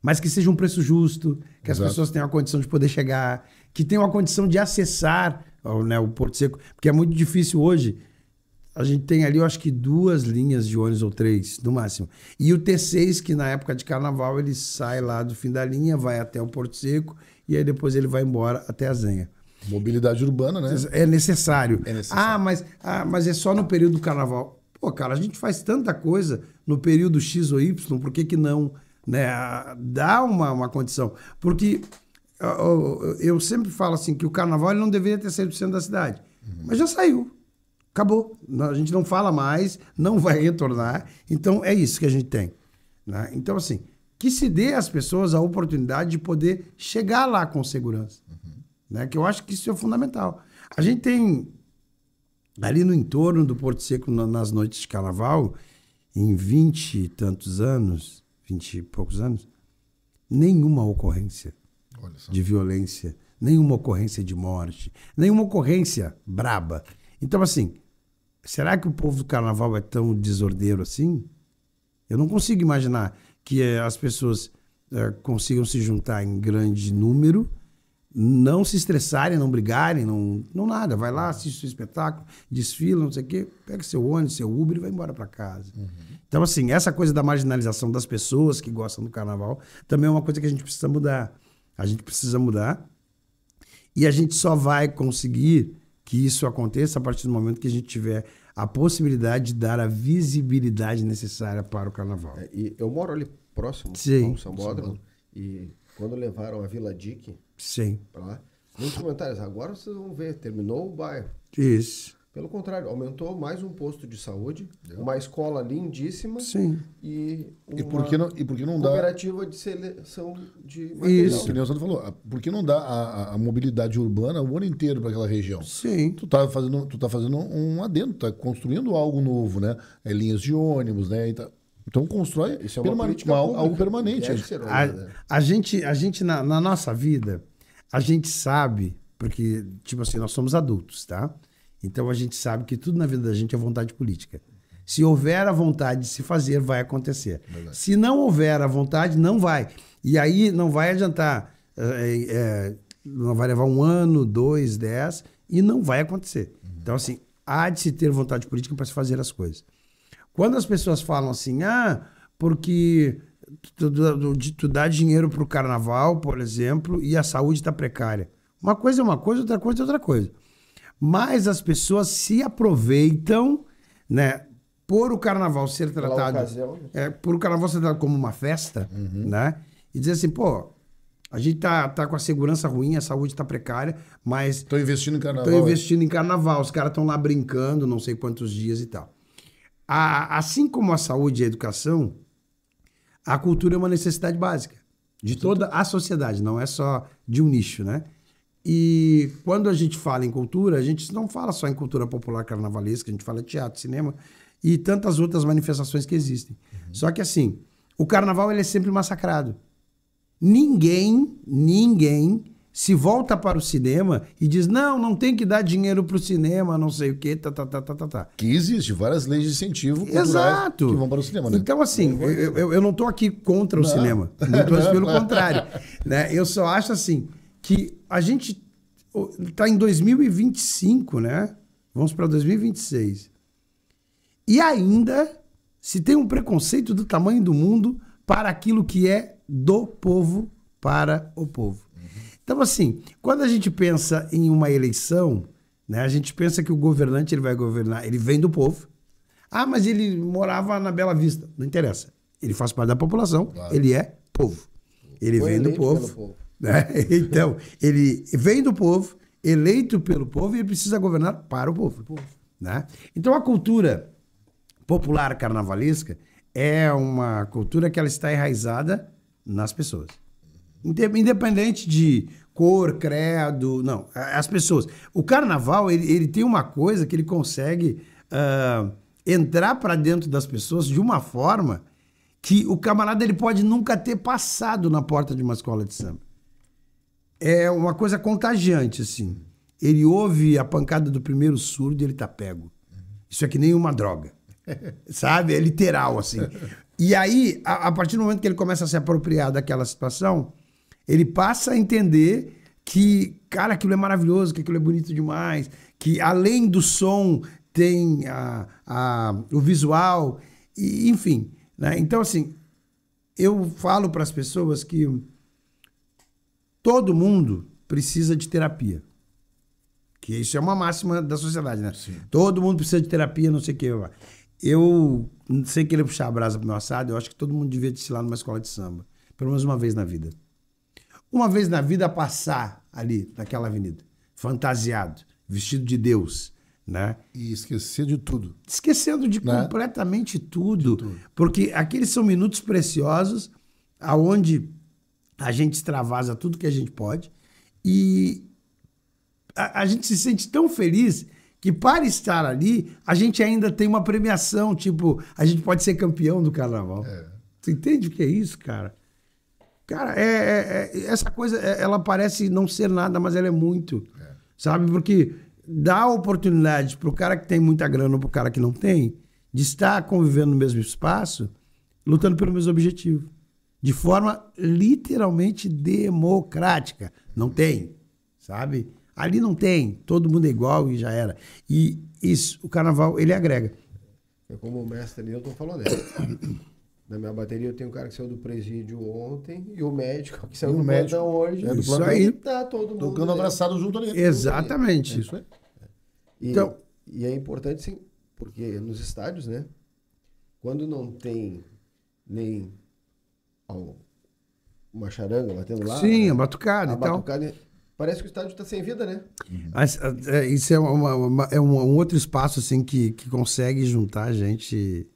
Mas que seja um preço justo, que as pessoas tenham a condição de poder chegar, que tenham a condição de acessar o Porto Seco, porque é muito difícil hoje. A gente tem ali, eu acho que 2 linhas de ônibus ou 3, no máximo. E o T6, que na época de carnaval, ele sai lá do fim da linha, vai até o Porto Seco, e aí depois ele vai embora até a Zenha. Mobilidade urbana, né? É necessário. É necessário. Mas é só no período do carnaval. Pô, cara, a gente faz tanta coisa no período X ou Y, por que não, né, dá uma condição? Porque eu sempre falo assim, que o carnaval ele não deveria ter saído do centro da cidade. Mas já saiu. Acabou. A gente não fala mais, não vai retornar. Então, é isso que a gente tem. Né? Então, assim, que se dê às pessoas a oportunidade de poder chegar lá com segurança. Né? Que eu acho que isso é fundamental. A gente tem, ali no entorno do Porto Seco, nas noites de carnaval, em 20 e tantos anos, 20 e poucos anos, nenhuma ocorrência de violência, nenhuma ocorrência de morte, nenhuma ocorrência braba. Então, assim, será que o povo do carnaval é tão desordeiro assim? Eu não consigo imaginar que as pessoas consigam se juntar em grande número, não se estressarem, não brigarem, não nada. Vai lá, assiste o espetáculo, desfila, não sei o quê, pega seu ônibus, seu Uber e vai embora para casa. Então, assim, essa coisa da marginalização das pessoas que gostam do carnaval também é uma coisa que a gente precisa mudar. A gente precisa mudar e a gente só vai conseguir que isso aconteça a partir do momento que a gente tiver a possibilidade de dar a visibilidade necessária para o carnaval. E eu moro ali próximo ao Sambódromo, e quando levaram a Vila Dique para lá, muitos comentários, agora vocês vão ver, terminou o bairro. Isso. Pelo contrário, aumentou mais um posto de saúde, uma escola lindíssima e uma por que não dá cooperativa de seleção de material. Isso, que nem o Sandro falou. Por que não dá a mobilidade urbana o ano inteiro para aquela região? Sim. Tu tá fazendo um adendo, tá construindo algo novo, né? Linhas de ônibus, né? Então constrói Isso é uma política pública, algo permanente. deve ser olhada. A gente na nossa vida, a gente sabe, porque, tipo assim, nós somos adultos, tá? Então a gente sabe que tudo na vida da gente é vontade política. Se houver a vontade de se fazer, vai acontecer. Verdade. Se não houver a vontade, não vai. E aí não vai adiantar, não vai levar 1 ano, 2, 10, e não vai acontecer. Então, assim, há de se ter vontade política para se fazer as coisas. Quando as pessoas falam assim, porque tu dá dinheiro para o carnaval, por exemplo, e a saúde está precária. Uma coisa é uma coisa, outra coisa é outra coisa. Mas as pessoas se aproveitam, né, por o carnaval ser tratado, por o carnaval ser tratado como uma festa, né, e dizer assim, pô, a gente tá com a segurança ruim, a saúde tá precária, mas Estou investindo em carnaval. Estou investindo em carnaval, os caras estão lá brincando, não sei quantos dias e tal. Assim como a saúde e a educação, a cultura é uma necessidade básica de toda a sociedade, não é só de um nicho, né? E quando a gente fala em cultura, a gente não fala só em cultura popular carnavalesca, a gente fala teatro, cinema e tantas outras manifestações que existem. Só que assim, o carnaval ele é sempre massacrado. Ninguém se volta para o cinema e diz, não tem que dar dinheiro para o cinema, não sei o quê, tá. Que existe várias leis de incentivo culturais Exato. que vão para o cinema, né? Então, assim, eu não estou aqui contra o cinema, muito mais pelo contrário. Né? Eu só acho assim, que a gente está em 2025, né? Vamos para 2026. E ainda se tem um preconceito do tamanho do mundo para aquilo que é do povo para o povo. Então, assim, quando a gente pensa em uma eleição, né, a gente pensa que o governante ele vai governar, ele vem do povo. Ah, mas ele morava na Bela Vista. Não interessa. Ele faz parte da população, ele é povo. Ele Foi vem do eleito povo. pelo povo. Né? Então, ele vem do povo, eleito pelo povo, e ele precisa governar para o povo. Né? Então, a cultura popular carnavalesca é uma cultura que ela está enraizada nas pessoas. Independente de cor, credo, não, as pessoas. O carnaval, ele tem uma coisa que ele consegue entrar para dentro das pessoas de uma forma que o camarada ele pode nunca ter passado na porta de uma escola de samba. É uma coisa contagiante, assim. Ele ouve a pancada do primeiro surdo e ele tá pego. Isso é que nem uma droga. Sabe? É literal, assim. E aí, a partir do momento que ele começa a se apropriar daquela situação, ele passa a entender que, cara, aquilo é maravilhoso, que aquilo é bonito demais, que além do som tem o visual, e, enfim. Né? Então, assim, eu falo para as pessoas que todo mundo precisa de terapia. Que isso é uma máxima da sociedade, né? Sim. Todo mundo precisa de terapia, não sei o quê. Eu, sem querer puxar a brasa pro meu assado, eu acho que todo mundo devia desfilar numa escola de samba. Pelo menos uma vez na vida. Uma vez na vida passar ali, naquela avenida, fantasiado, vestido de Deus, né? E esquecer de tudo. Esquecendo de completamente tudo. Porque aqueles são minutos preciosos aonde a gente extravasa tudo que a gente pode e a gente se sente tão feliz que para estar ali, a gente ainda tem uma premiação, tipo, a gente pode ser campeão do carnaval. Você entende o que é isso, cara? Cara, essa coisa, ela parece não ser nada, mas ela é muito, sabe? Porque dá oportunidade pro cara que tem muita grana ou pro cara que não tem, de estar convivendo no mesmo espaço, lutando pelo mesmo objetivo. De forma literalmente democrática. Não tem, sabe? Ali não tem, todo mundo é igual e já era. E isso, o carnaval, ele agrega. É como o mestre Newton falou, né? Na minha bateria eu tenho um cara que saiu do presídio ontem e o médico que saiu do plantão hoje. É do isso aí. Tá todo mundo tocando abraçado junto ali. Exatamente. É isso aí. Então, e é importante, sim, porque nos estádios, né? Quando não tem nem uma charanga batendo lá. Sim, né? a batucada e tal. Batucada, parece que o estádio está sem vida, né? Mas, isso é um outro espaço assim, que consegue juntar a gente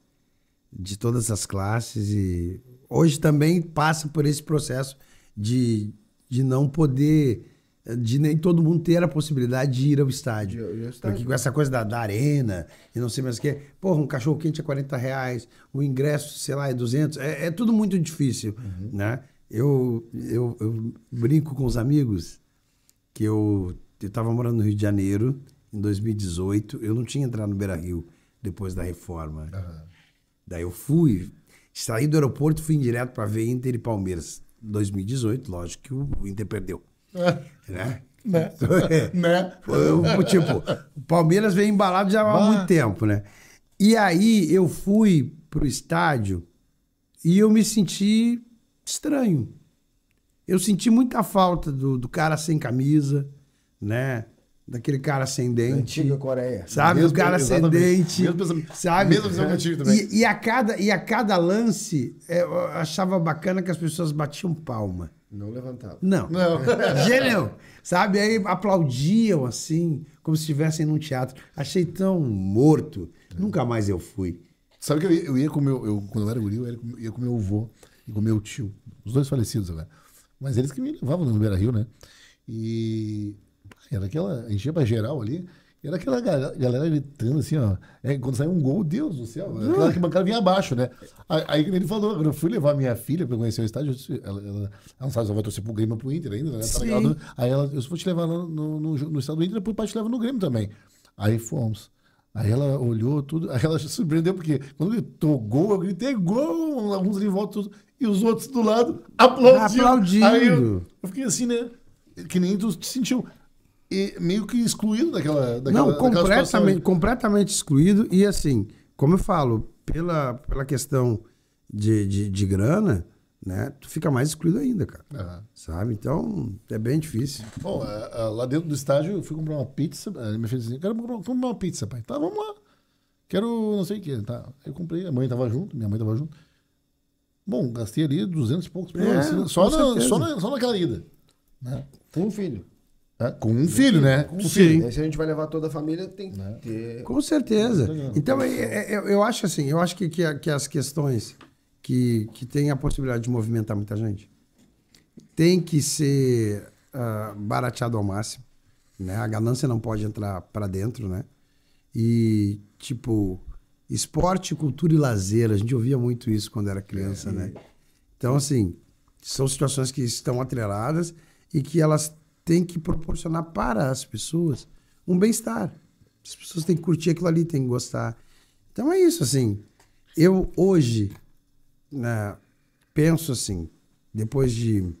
de todas as classes. E hoje também passa por esse processo de não poder, de nem todo mundo ter a possibilidade de ir ao estádio. Porque com essa coisa da arena e não sei mais o que, porra, um cachorro quente é R$40, o ingresso, sei lá, é 200, é tudo muito difícil, né? Eu brinco com os amigos que eu estava morando no Rio de Janeiro em 2018, eu não tinha entrado no Beira-Rio depois da reforma. Daí eu saí do aeroporto, fui direto para ver Inter e Palmeiras. 2018, lógico que o Inter perdeu. Né? Tipo, o Palmeiras veio embalado já há muito tempo, né? E aí eu fui pro estádio e eu me senti estranho. Eu senti muita falta do cara sem camisa, né? Daquele cara sem dente. Antiga Coreia. Sabe? O cara sem dente. Sabe? Mesmo visão que eu tive também. E a cada lance, eu achava bacana que as pessoas batiam palma. Não levantava. Não. Gênio. Sabe? Aí aplaudiam assim, como se estivessem num teatro. Achei tão morto. Nunca mais eu fui. Sabe que eu ia com quando eu era guri, eu ia com meu avô e com meu tio. Os dois falecidos agora. Mas eles que me levavam no Beira-Rio, né? E era aquela, enchia pra geral ali, e era aquela galera gritando assim, ó. Quando saiu um gol, Deus do céu, aquela que bancada vinha abaixo, né? Aí ele falou, eu fui levar minha filha pra conhecer o estádio, ela não sabe se ela vai torcer pro Grêmio ou pro Inter ainda, né? Tá ligado? Aí eu vou te levar no estádio do Inter, depois o pai te leva no Grêmio também. Aí fomos. Aí ela olhou tudo, aí ela se surpreendeu, porque quando gritou gol, eu gritei gol, alguns ali voltam tudo, e os outros do lado aplaudindo. Aí eu fiquei assim, né? Que nem tu te sentiu meio que excluído daquela completamente excluído. E assim, como eu falo, pela questão de grana, né? Tu fica mais excluído ainda, cara. Aham. Sabe? Então, é bem difícil. Bom, lá dentro do estádio eu fui comprar uma pizza. Ele me fez assim: quero comprar uma pizza, pai. Tá, vamos lá. Quero não sei o que. Tá. Eu comprei, a mãe tava junto, minha mãe tava junto. Bom, gastei ali 200 e poucos por hora, assim, só naquela ida. Né? Com um filho. Com um filho, né? Com um Sim. filho. Aí, se a gente vai levar toda a família, tem que ter... Com certeza. Então, eu acho assim, eu acho que as questões que têm a possibilidade de movimentar muita gente tem que ser barateado ao máximo, né? A ganância não pode entrar para dentro, né? E, tipo, esporte, cultura e lazer, a gente ouvia muito isso quando era criança, né? Então, assim, são situações que estão atreladas e que elas têm que proporcionar para as pessoas um bem-estar. As pessoas têm que curtir aquilo ali, têm que gostar. Então é isso, assim. Eu hoje, né, penso assim, depois de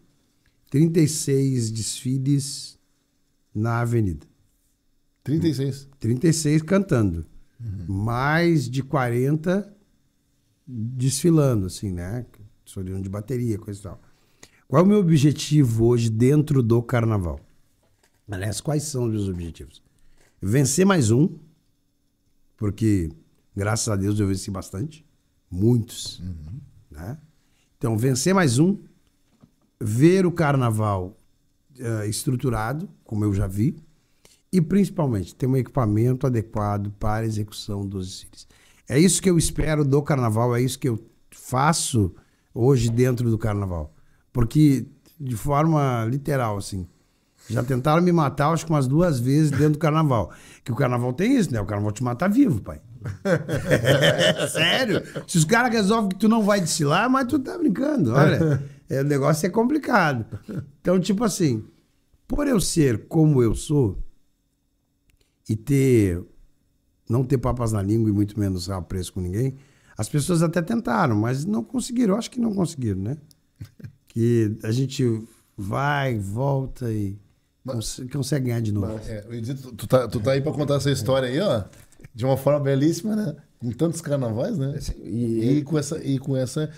36 desfiles na avenida. 36. 36 cantando. Mais de 40 desfilando, assim, né? Solino de bateria, coisa e tal. Qual é o meu objetivo hoje dentro do carnaval? Aliás, quais são os meus objetivos? Vencer mais um, porque, graças a Deus, eu venci bastante. Muitos. Né? Então, vencer mais um, ver o carnaval estruturado, como eu já vi, e, principalmente, ter um equipamento adequado para a execução dos desfiles. É isso que eu espero do carnaval, é isso que eu faço hoje dentro do carnaval. Porque, de forma literal, assim, já tentaram me matar, acho que umas 2 vezes dentro do carnaval. Que o carnaval tem isso, né? O carnaval te mata vivo, pai. Sério. Se os caras resolvem que tu não vai desfilar, mas tu tá brincando. Olha, o negócio é complicado. Então, tipo assim, por eu ser como eu sou e não ter papas na língua e muito menos rabo preso com ninguém, as pessoas até tentaram, mas não conseguiram. Eu acho que não conseguiram, né? Que a gente vai, volta e consegue ganhar de novo. Tu tá aí pra contar essa história aí, ó, de uma forma belíssima, né? Com tantos carnavais, né? E com essa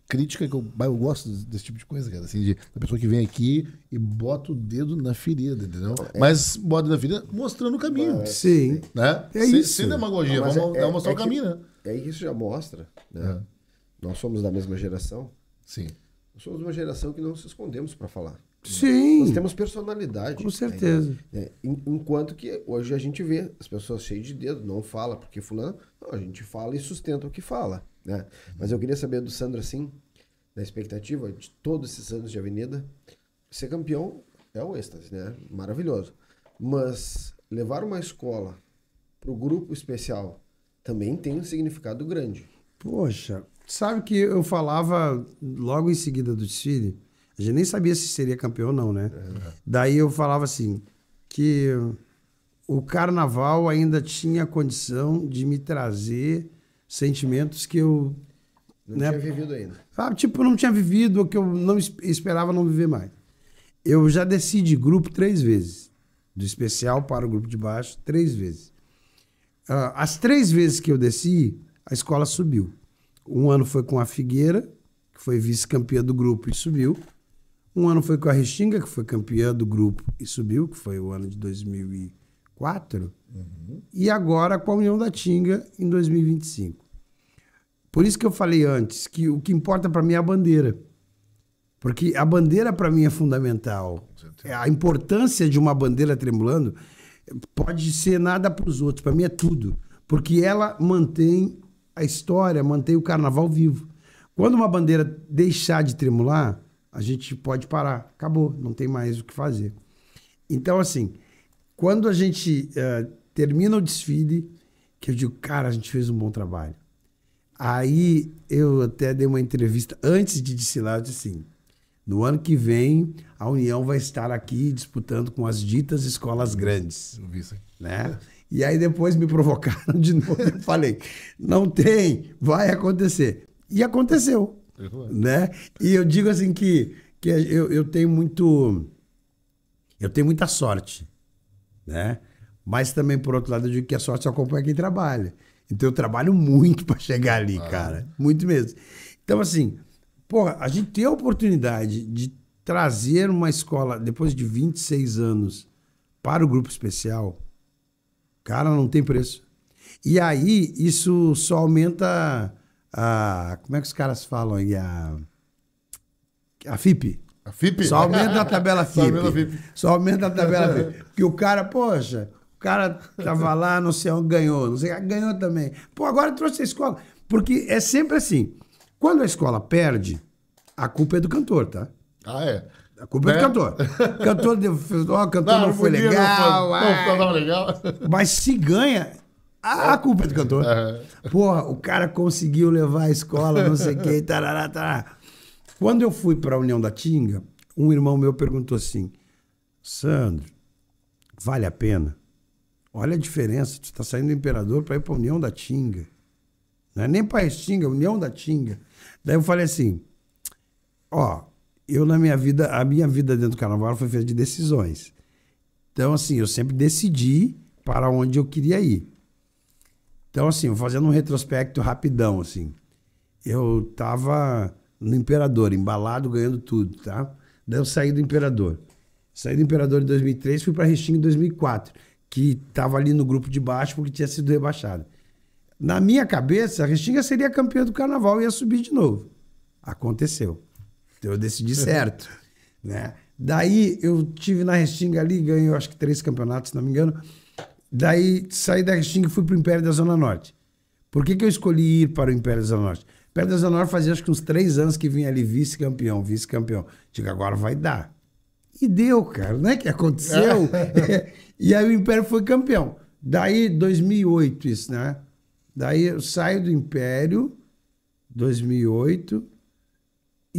crítica que eu gosto desse tipo de coisa, cara. Assim, da pessoa que vem aqui e bota o dedo na ferida, entendeu? Mas bota na ferida mostrando o caminho. Sim. Né? É isso. Sem demagogia, vamos mostrar o caminho, né? É que isso já mostra, né? Nós somos da mesma geração. Sim. Nós somos uma geração que não se escondemos para falar. Sim. Nós temos personalidade. Com certeza. Né? Enquanto que hoje a gente vê as pessoas cheias de dedo, não fala porque fulano. Não, a gente fala e sustenta o que fala. Né? Mas eu queria saber do Sandro, assim, da expectativa de todos esses anos de avenida. Ser campeão é o êxtase, né? Maravilhoso. Mas levar uma escola para o grupo especial também tem um significado grande. Poxa, sabe que eu falava logo em seguida do desfile, a gente nem sabia se seria campeão ou não, né? Daí eu falava assim, que o carnaval ainda tinha condição de me trazer sentimentos que eu... Não né, tinha vivido ainda. Sabe, tipo, não tinha vivido, ou que eu não esperava não viver mais. Eu já desci de grupo 3 vezes. Do especial para o grupo de baixo, 3 vezes. As 3 vezes que eu desci, a escola subiu. Um ano foi com a Figueira, que foi vice-campeã do grupo e subiu. Um ano foi com a Restinga, que foi campeã do grupo e subiu, que foi o ano de 2004. E agora com a União da Tinga, em 2025. Por isso que eu falei antes que o que importa para mim é a bandeira. Porque a bandeira para mim é fundamental. A importância de uma bandeira tremulando pode ser nada para os outros, para mim é tudo. Porque ela mantém a história, mantém o carnaval vivo. Quando uma bandeira deixar de tremular, a gente pode parar. Acabou, não tem mais o que fazer. Então, assim, quando a gente termina o desfile, que eu digo, cara, a gente fez um bom trabalho. Aí eu até dei uma entrevista antes de desfilar, eu disse assim, no ano que vem a União vai estar aqui disputando com as ditas escolas grandes. Eu vi isso aí. Né? E aí depois me provocaram de novo. Eu falei, não tem, vai acontecer. E aconteceu. Né? E eu digo assim que eu tenho muita sorte. Né? Mas também, por outro lado, eu digo que a sorte só acompanha quem trabalha. Então eu trabalho muito para chegar ali, cara. Muito mesmo. Então, assim, Porra, a gente tem a oportunidade de trazer uma escola, depois de 26 anos, para o grupo especial, cara, não tem preço. E aí, isso só aumenta a... Como é que os caras falam aí? A FIP. A FIP? Só aumenta a tabela Só aumenta a FIP. FIP. Só aumenta a tabela FIP. Porque o cara, poxa, o cara tava lá, não sei onde, ganhou. Não sei, ganhou também. Pô, agora trouxe a escola. Porque é sempre assim. Quando a escola perde, a culpa é do cantor, tá? Ah, é? A culpa é do cantor. O cantor não foi podia, legal. Não tava legal. Mas se ganha, a culpa é do cantor. Porra, o cara conseguiu levar a escola, não sei o que, tarará, tarará. Quando eu fui para a União da Tinga, um irmão meu perguntou assim, Sandro, vale a pena? Olha a diferença, tu está saindo do Imperador para ir para a União da Tinga. Não é nem para a Restinga, União da Tinga. Daí eu falei assim, ó, eu na minha vida, a minha vida dentro do carnaval foi feita de decisões. Então, assim, eu sempre decidi para onde eu queria ir. Então, assim, fazendo um retrospecto rapidão, assim, eu tava no Imperador, embalado, ganhando tudo, tá? Daí eu saí do Imperador. Saí do Imperador em 2003, fui para Restinga em 2004, que tava ali no grupo de baixo porque tinha sido rebaixado. Na minha cabeça, a Restinga seria campeã do carnaval e ia subir de novo. Aconteceu. Então eu decidi certo, né? Daí eu tive na Restinga ali, ganhei acho que 3 campeonatos, se não me engano. Daí saí da Restinga e fui para o Império da Zona Norte. Por que eu escolhi ir para o Império da Zona Norte? O Império da Zona Norte fazia acho que uns 3 anos que vinha ali vice-campeão, vice-campeão. Digo, agora vai dar. E deu, cara, não é que aconteceu? E aí o Império foi campeão. Daí 2008 isso, né? Daí eu saio do Império, 2008...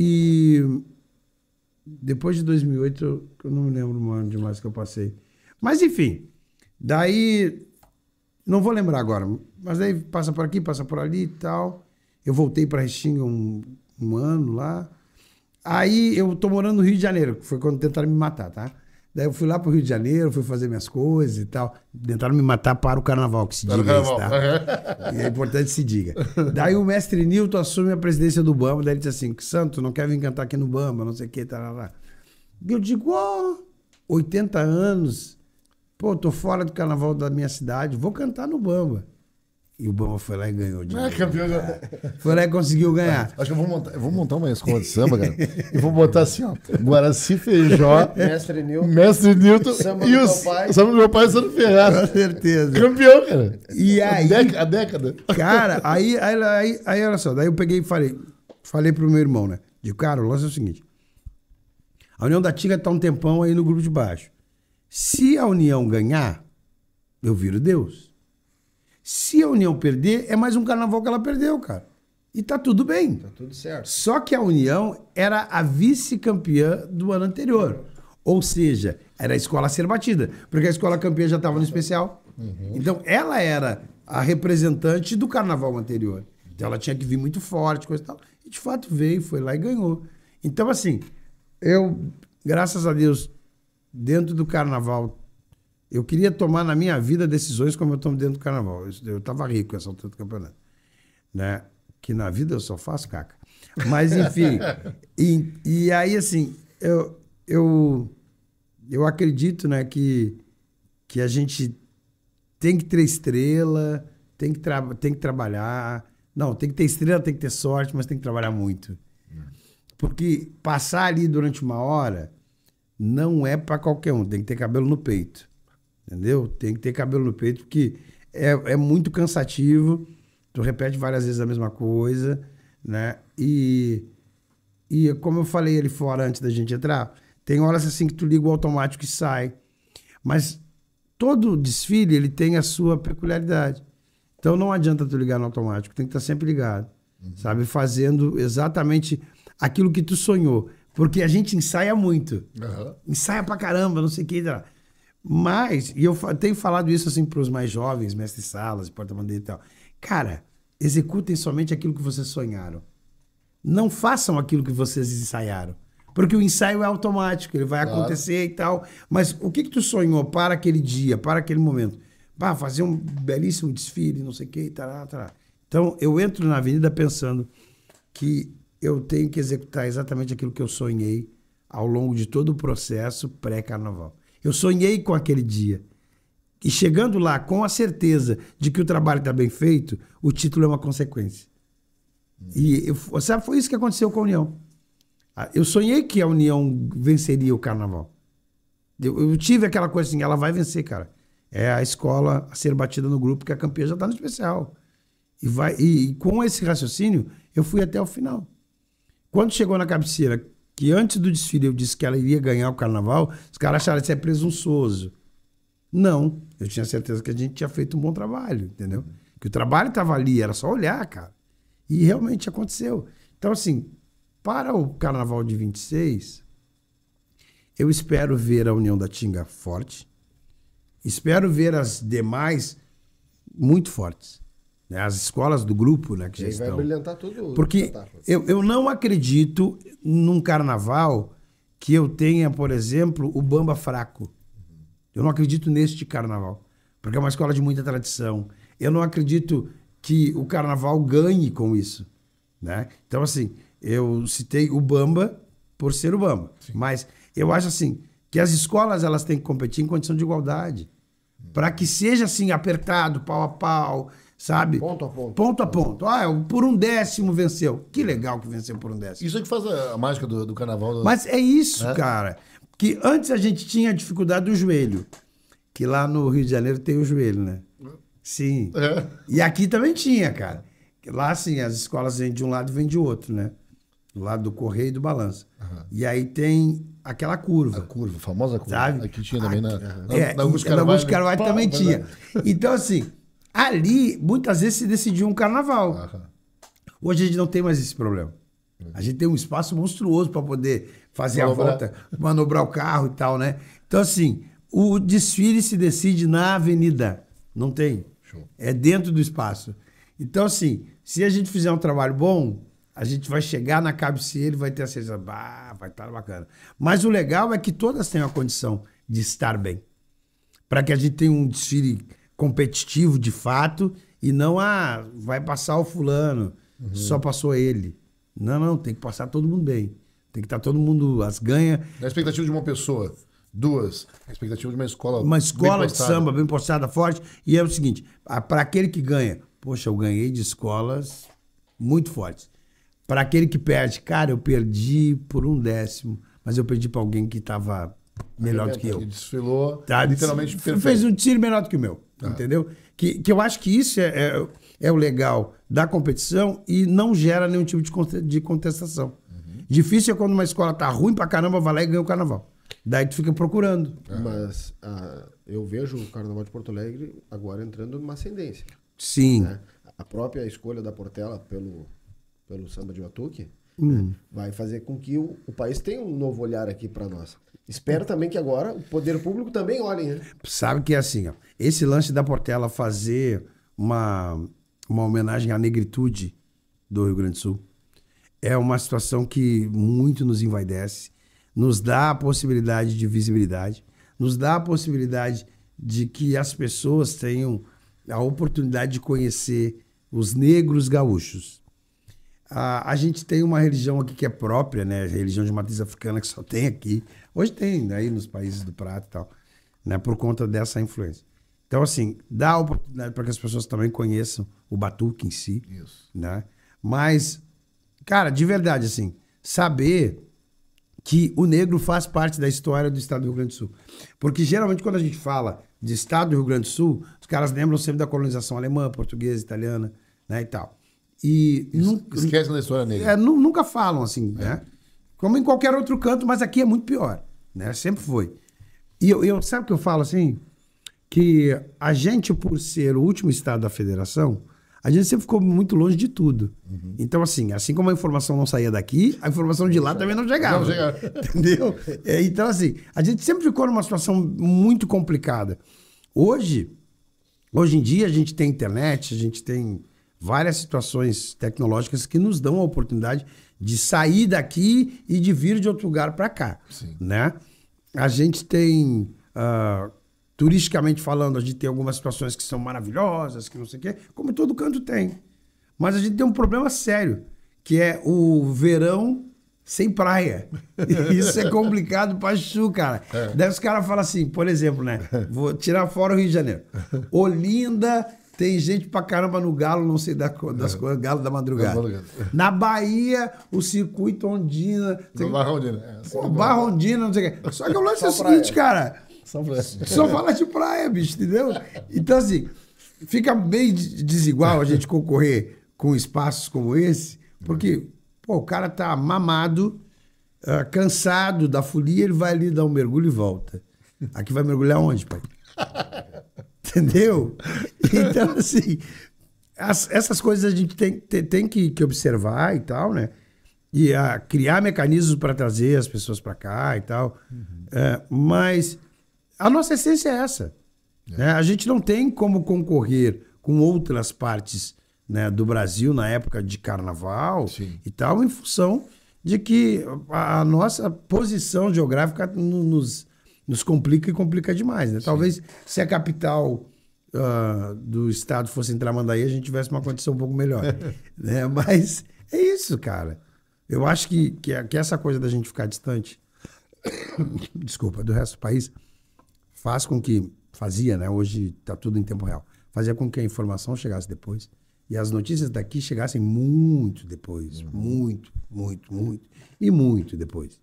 E depois de 2008, eu não me lembro o ano demais que eu passei. Mas, enfim, daí, não vou lembrar agora, mas daí passa por aqui, passa por ali e tal. Eu voltei para Restinga um ano lá. Aí eu tô morando no Rio de Janeiro, que foi quando tentaram me matar, tá? Daí eu fui lá pro Rio de Janeiro, fui fazer minhas coisas e tal. Tentaram me matar para o carnaval, que se diga isso, tá? E é importante que se diga. Daí o mestre Nilton assume a presidência do Bamba, daí ele disse assim, Santo, não quer vir cantar aqui no Bamba, não sei o que, tal. E eu digo, 80 anos, pô, tô fora do carnaval da minha cidade, vou cantar no Bamba. E o Bamba foi lá e ganhou. Campeão. Foi lá e conseguiu ganhar. Acho que eu vou montar uma escola de samba, cara. E vou botar assim, ó. Guaraci Feijó. Mestre Nilton. Samba E do meu pai. Samba do meu pai Sandro Ferraz. Com certeza. Campeão, cara. E aí... A década. Cara, aí olha só. Daí eu peguei e falei pro meu irmão, né? Digo, cara, o lance é o seguinte. A União da Tinga tá um tempão aí no grupo de baixo. Se a União ganhar, eu viro Deus. Se a União perder, é mais um carnaval que ela perdeu, cara. E tá tudo bem. Tá tudo certo. Só que a União era a vice-campeã do ano anterior. Ou seja, era a escola a ser batida. Porque a escola campeã já estava no especial. Então, ela era a representante do carnaval anterior. Então, ela tinha que vir muito forte, coisa e tal. E, de fato, veio, foi lá e ganhou. Então, assim, eu, graças a Deus, dentro do carnaval... Eu queria tomar na minha vida decisões como eu tomo dentro do carnaval. Eu estava rico essa altura do campeonato. Né? Que na vida eu só faço caca. Mas, enfim. e aí, assim, eu acredito, né, que a gente tem que ter estrela, tem que trabalhar. Não, tem que ter estrela, tem que ter sorte, mas tem que trabalhar muito. Porque passar ali durante uma hora não é para qualquer um. Tem que ter cabelo no peito. Entendeu? Tem que ter cabelo no peito, porque é muito cansativo. Tu repete várias vezes a mesma coisa, né? E como eu falei ali fora antes da gente entrar, tem horas assim que tu liga o automático e sai. Mas todo desfile, ele tem a sua peculiaridade. Então não adianta tu ligar no automático, tem que estar sempre ligado. Sabe? Fazendo exatamente aquilo que tu sonhou. Porque a gente ensaia muito. Ensaia pra caramba, não sei o que. Mas, e eu tenho falado isso assim para os mais jovens, mestres salas, porta-bandeira e tal. Cara, executem somente aquilo que vocês sonharam. Não façam aquilo que vocês ensaiaram. Porque o ensaio é automático, ele vai acontecer e tal. Mas o que tu sonhou para aquele dia, para aquele momento? Fazer um belíssimo desfile, não sei o que, tará. Então, eu entro na avenida pensando que eu tenho que executar exatamente aquilo que eu sonhei ao longo de todo o processo pré-carnaval. Eu sonhei com aquele dia. E chegando lá com a certeza de que o trabalho está bem feito, o título é uma consequência. Sabe, foi isso que aconteceu com a União. Eu sonhei que a União venceria o carnaval. Eu tive aquela coisa assim, ela vai vencer, cara. É a escola a ser batida no grupo, que a campeã já está no especial. E com esse raciocínio, eu fui até o final. Quando chegou na cabeceira, que antes do desfile eu disse que ela iria ganhar o carnaval, os caras acharam que isso é presunçoso. Não, eu tinha certeza que a gente tinha feito um bom trabalho, entendeu? Que o trabalho estava ali, era só olhar, cara. E realmente aconteceu. Então, assim, para o carnaval de 26, eu espero ver a União da Tinga forte, espero ver as demais muito fortes. Né? As escolas do grupo, né, que já estão. Vai brilhantar tudo. Porque eu não acredito num carnaval que eu tenha, por exemplo, o bamba fraco. Eu não acredito neste carnaval, porque é uma escola de muita tradição. Eu não acredito que o carnaval ganhe com isso. Né? Então, assim, eu citei o bamba por ser o bamba. Sim. Mas eu acho assim, que as escolas elas têm que competir em condição de igualdade. Para que seja assim, apertado, pau a pau, sabe? Ponto a ponto. Ponto a ponto. Por 1/10 venceu. Que legal que venceu por 1/10. Isso é que faz a mágica do carnaval. Mas é isso, cara. Que antes a gente tinha a dificuldade do joelho. Que lá no Rio de Janeiro tem o joelho, né? Sim. É. E aqui também tinha, cara. Lá, assim, as escolas vêm de um lado e vêm de outro, né? Do lado do correio e do balanço. Uhum. E aí tem aquela curva. A curva, a famosa curva. Sabe? Aqui tinha também na Augusto Carvalho também tinha. Então, assim, ali, muitas vezes se decidiu um carnaval. Uhum. Hoje a gente não tem mais esse problema. A gente tem um espaço monstruoso para poder fazer a volta, manobrar o carro e tal, né? Então, assim, o desfile se decide na avenida. Não tem. Show. É dentro do espaço. Então, assim, se a gente fizer um trabalho bom, a gente vai chegar na cabeceira e vai ter a certeza, vai estar bacana. Mas o legal é que todas tenham a condição de estar bem. Para que a gente tenha um desfile competitivo de fato e não, vai passar o fulano, só passou ele. Não, tem que passar todo mundo bem. Tem que estar todo mundo, as ganha. Na expectativa de uma pessoa, duas, a expectativa de uma escola. Uma escola de samba bem postada, forte. E é o seguinte, para aquele que ganha, poxa, eu ganhei de escolas muito fortes. Para aquele que perde, cara, eu perdi por 1/10, mas eu perdi para alguém que estava melhor do que eu. Ele desfilou, literalmente perfeito. Fez um tiro melhor do que o meu, entendeu? Que eu acho que isso é o legal da competição e não gera nenhum tipo de contestação. Difícil é quando uma escola tá ruim pra caramba, vai lá e ganha o carnaval. Daí tu fica procurando. Mas eu vejo o Carnaval de Porto Alegre agora entrando numa ascendência. Sim. Né? A própria escolha da Portela pelo samba de batuque vai fazer com que o país tenha um novo olhar aqui para nós. Espero também que agora o poder público também olhe, né? Sabe que é assim, ó, esse lance da Portela fazer uma homenagem à negritude do Rio Grande do Sul é uma situação que muito nos envaidece, nos dá a possibilidade de visibilidade, nos dá a possibilidade de que as pessoas tenham a oportunidade de conhecer os negros gaúchos. A gente tem uma religião aqui que é própria, né? Religião de matriz africana que só tem aqui. Hoje tem aí nos países do Prato e tal, né? Por conta dessa influência. Então, assim, dá a oportunidade para que as pessoas também conheçam o batuque em si. Isso. Né? Mas, cara, de verdade, assim, saber que o negro faz parte da história do estado do Rio Grande do Sul. Porque, geralmente, quando a gente fala de estado do Rio Grande do Sul, os caras lembram sempre da colonização alemã, portuguesa, italiana, né, e tal. E esquecem da história negra. Nunca falam assim, né? Como em qualquer outro canto, mas aqui é muito pior, né? Sempre foi. E eu sabe o que eu falo assim? Que a gente, por ser o último estado da federação, a gente sempre ficou muito longe de tudo. Então, assim como a informação não saía daqui, a informação de lá também não chegava. Entendeu? Então, assim, a gente sempre ficou numa situação muito complicada. Hoje em dia, a gente tem internet, a gente tem várias situações tecnológicas que nos dão a oportunidade de sair daqui e de vir de outro lugar para cá. Sim. Né? A gente tem, turisticamente falando, a gente tem algumas situações que são maravilhosas, que não sei o quê, como todo canto tem. Mas a gente tem um problema sério, que é o verão sem praia. Isso é complicado pra Chu, cara. Daí os caras falam assim, por exemplo, né? Vou tirar fora o Rio de Janeiro. Olinda, tem gente pra caramba no Galo, não sei das coisas, Galo da Madrugada. Na Bahia, o circuito Ondina. Barra Ondina. Barra Ondina, não sei o quê. Só que o lance é o seguinte, cara. Só fala de praia, bicho, entendeu? Então, assim, fica bem desigual a gente concorrer com espaços como esse, porque... Pô, o cara tá mamado, cansado da folia, ele vai ali dar um mergulho e volta. Aqui vai mergulhar onde, pai? Entendeu? Então, assim, essas coisas a gente tem que observar e tal, né? E criar mecanismos para trazer as pessoas para cá e tal. Mas a nossa essência é essa. Né? A gente não tem como concorrer com outras partes, né, do Brasil na época de carnaval. Sim. E tal, em função de que a nossa posição geográfica nos complica e complica demais. Né? Talvez se a capital do estado fosse em Tramandaí, a gente tivesse uma condição um pouco melhor. Né? Mas é isso, cara. Eu acho que essa coisa da gente ficar distante, desculpa, do resto do país, fazia, né? Hoje está tudo em tempo real, fazia com que a informação chegasse depois. E as notícias daqui chegassem muito depois. Muito depois.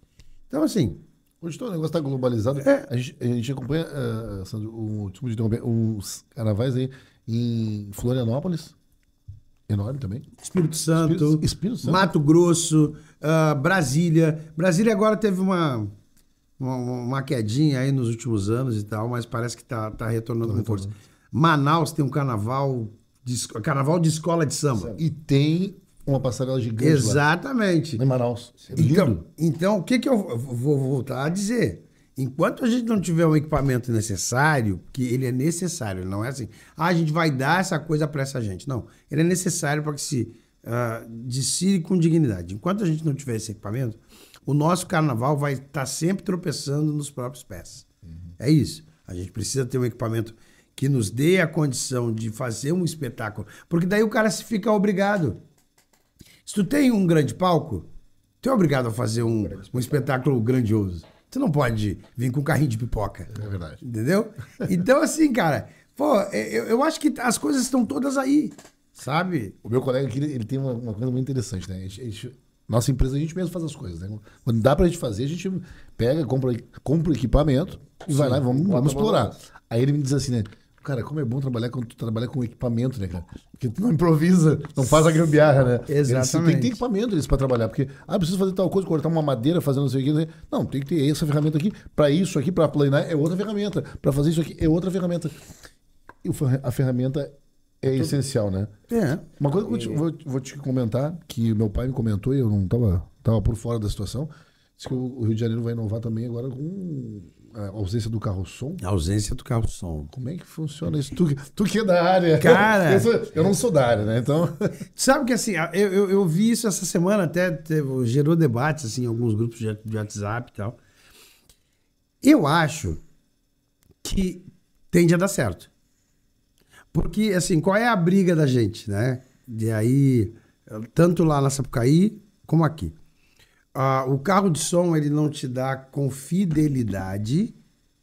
Então, assim... Hoje o negócio está globalizado. A gente acompanha, Sandro, uns carnavais aí em Florianópolis. Enorme também. Espírito Santo. Mato Grosso, Brasília. Brasília agora teve uma quedinha aí nos últimos anos e tal, mas parece que tá retornando com força. Manaus tem um carnaval de escola de samba. E tem uma passarela gigante. Exatamente. Lá em Manaus. Então, o que eu vou voltar a dizer? Enquanto a gente não tiver um equipamento necessário, que ele é necessário, não é assim, a gente vai dar essa coisa para essa gente. Não, ele é necessário para que se desfile com dignidade. Enquanto a gente não tiver esse equipamento, o nosso carnaval vai estar sempre tropeçando nos próprios pés. É isso. A gente precisa ter um equipamento que nos dê a condição de fazer um espetáculo. Porque daí o cara se fica obrigado. Se tu tem um grande palco, tu é obrigado a fazer um espetáculo grandioso. Tu não pode vir com um carrinho de pipoca. É verdade. Entendeu? Então, assim, cara, pô, eu acho que as coisas estão todas aí, sabe? O meu colega aqui, ele tem uma coisa muito interessante, né? Nossa empresa, a gente mesmo faz as coisas, né? Quando dá pra gente fazer, a gente pega, compra o equipamento e vai lá e vamos explorar. Aí ele me diz assim, né? Cara, como é bom trabalhar quando tu trabalha com equipamento, né, cara? Porque tu não improvisa, não faz a gambiarra, né? Exatamente. Tem que ter equipamento pra trabalhar, porque, preciso fazer tal coisa, cortar uma madeira, fazer não sei o quê. Não, tem que ter essa ferramenta aqui. Pra isso aqui, pra planear, é outra ferramenta. Pra fazer isso aqui, é outra ferramenta. E a ferramenta é essencial, né? Uma coisa que eu vou te comentar, que meu pai me comentou e eu não tava por fora da situação, diz que o Rio de Janeiro vai inovar também agora com a ausência do carro-som. A ausência do carro-som. Como é que funciona isso? Tu que é da área. Cara... eu não sou da área, né? Então... Sabe que assim, eu vi isso essa semana, até gerou debates assim, em alguns grupos de WhatsApp e tal. Eu acho que tende a dar certo. Porque, assim, qual é a briga da gente, né? E aí, tanto lá na Sapucaí como aqui. O carro de som, ele não te dá com fidelidade,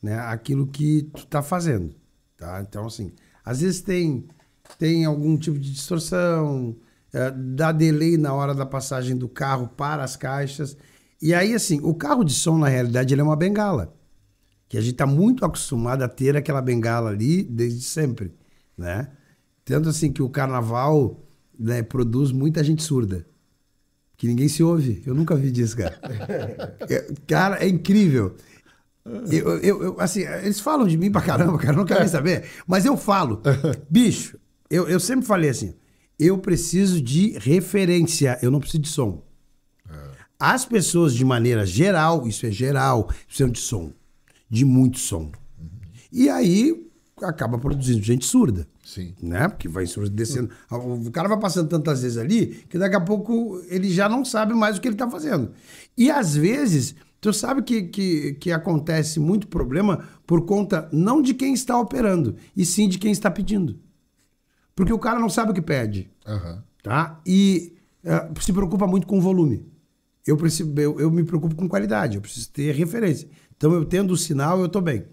né, aquilo que tu tá fazendo, tá? Então, assim, às vezes tem algum tipo de distorção, dá delay na hora da passagem do carro para as caixas. E aí, assim, o carro de som, na realidade, ele é uma bengala. Que a gente tá muito acostumado a ter aquela bengala ali desde sempre, né? Tanto assim que o carnaval, né, produz muita gente surda. Que ninguém se ouve. Eu nunca vi disso, cara. Cara, é incrível. Assim, eles falam de mim pra caramba, cara, não quero nem saber. Mas eu falo. Bicho, eu sempre falei assim, eu preciso de referência, eu não preciso de som. As pessoas, de maneira geral, isso é geral, precisam de som. De muito som. E aí, acaba produzindo gente surda. Sim. Né? Porque vai descendo. O cara vai passando tantas vezes ali que daqui a pouco ele já não sabe mais o que ele está fazendo. E às vezes, tu sabe que acontece muito problema por conta não de quem está operando, e sim de quem está pedindo. Porque o cara não sabe o que pede. Uhum. Tá? E se preocupa muito com volume. Eu me preocupo com qualidade, eu preciso ter referência. Então, eu tendo o sinal, eu estou bem. O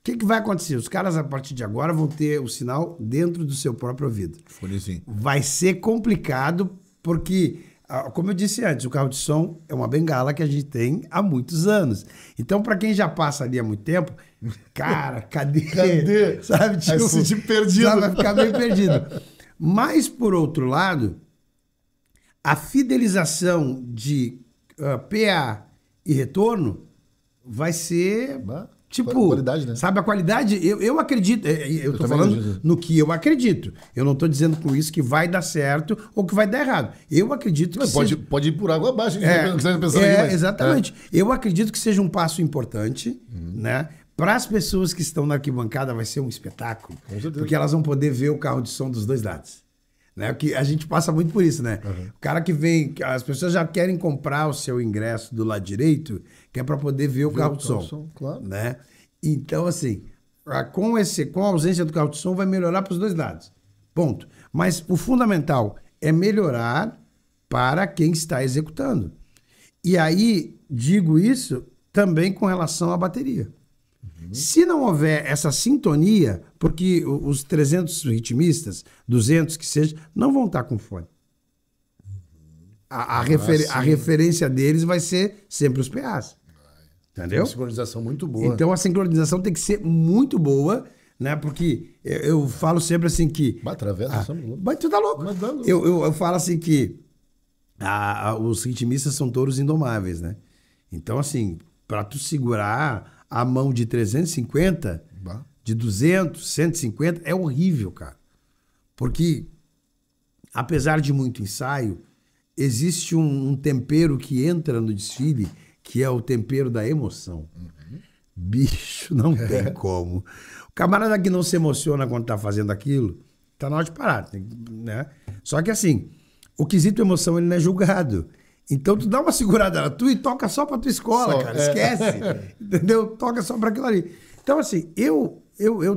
que vai acontecer? Os caras, a partir de agora, vão ter o sinal dentro do seu próprio ouvido. Fonezinho. Vai ser complicado, porque, como eu disse antes, o carro de som é uma bengala que a gente tem há muitos anos. Então, para quem já passa ali há muito tempo, cara, cadê? Sabe, tipo, Vai se sentir perdido. sabe, vai ficar meio perdido. Mas, por outro lado, a fidelização de PA e retorno vai ser, tipo... Qualidade, né? Sabe, a qualidade, eu acredito, eu tô também falando acredito. no que eu acredito. Eu não tô dizendo com isso que vai dar certo ou que vai dar errado. Eu acredito que Pode ir por água abaixo. Pensando aqui, mas- exatamente. Eu acredito que seja um passo importante, né? Para as pessoas que estão na arquibancada vai ser um espetáculo. Porque elas vão poder ver o carro de som dos dois lados. Né? Que a gente passa muito por isso, né? O cara que vem, as pessoas já querem comprar o seu ingresso do lado direito, que é para poder ver o carro de som. claro. Né? Então, assim, com a ausência do carro de som, vai melhorar para os dois lados. Ponto. Mas o fundamental é melhorar para quem está executando. E aí, digo isso também com relação à bateria. Se não houver essa sintonia, porque os 300 ritmistas, 200 que seja, não vão estar com fone. A referência deles vai ser sempre os PAs. Entendeu? Uma sincronização muito boa. Então a sincronização tem que ser muito boa, né? Porque eu falo sempre assim que... Atravessa, Mas tu tá louco. Mas dá louco. Eu falo assim que os ritmistas são touros indomáveis, né? Então, assim, para tu segurar a mão de 350, de 200, 150, é horrível, cara. Porque, apesar de muito ensaio, existe um tempero que entra no desfile, que é o tempero da emoção. Bicho, não tem como. O camarada que não se emociona quando tá fazendo aquilo, tá na hora de parar, né? Só que assim, o quesito emoção, ele não é julgado. Então tu dá uma segurada na tua e toca só pra tua escola, cara. Esquece. Entendeu? Toca só pra aquilo ali. Então assim, eu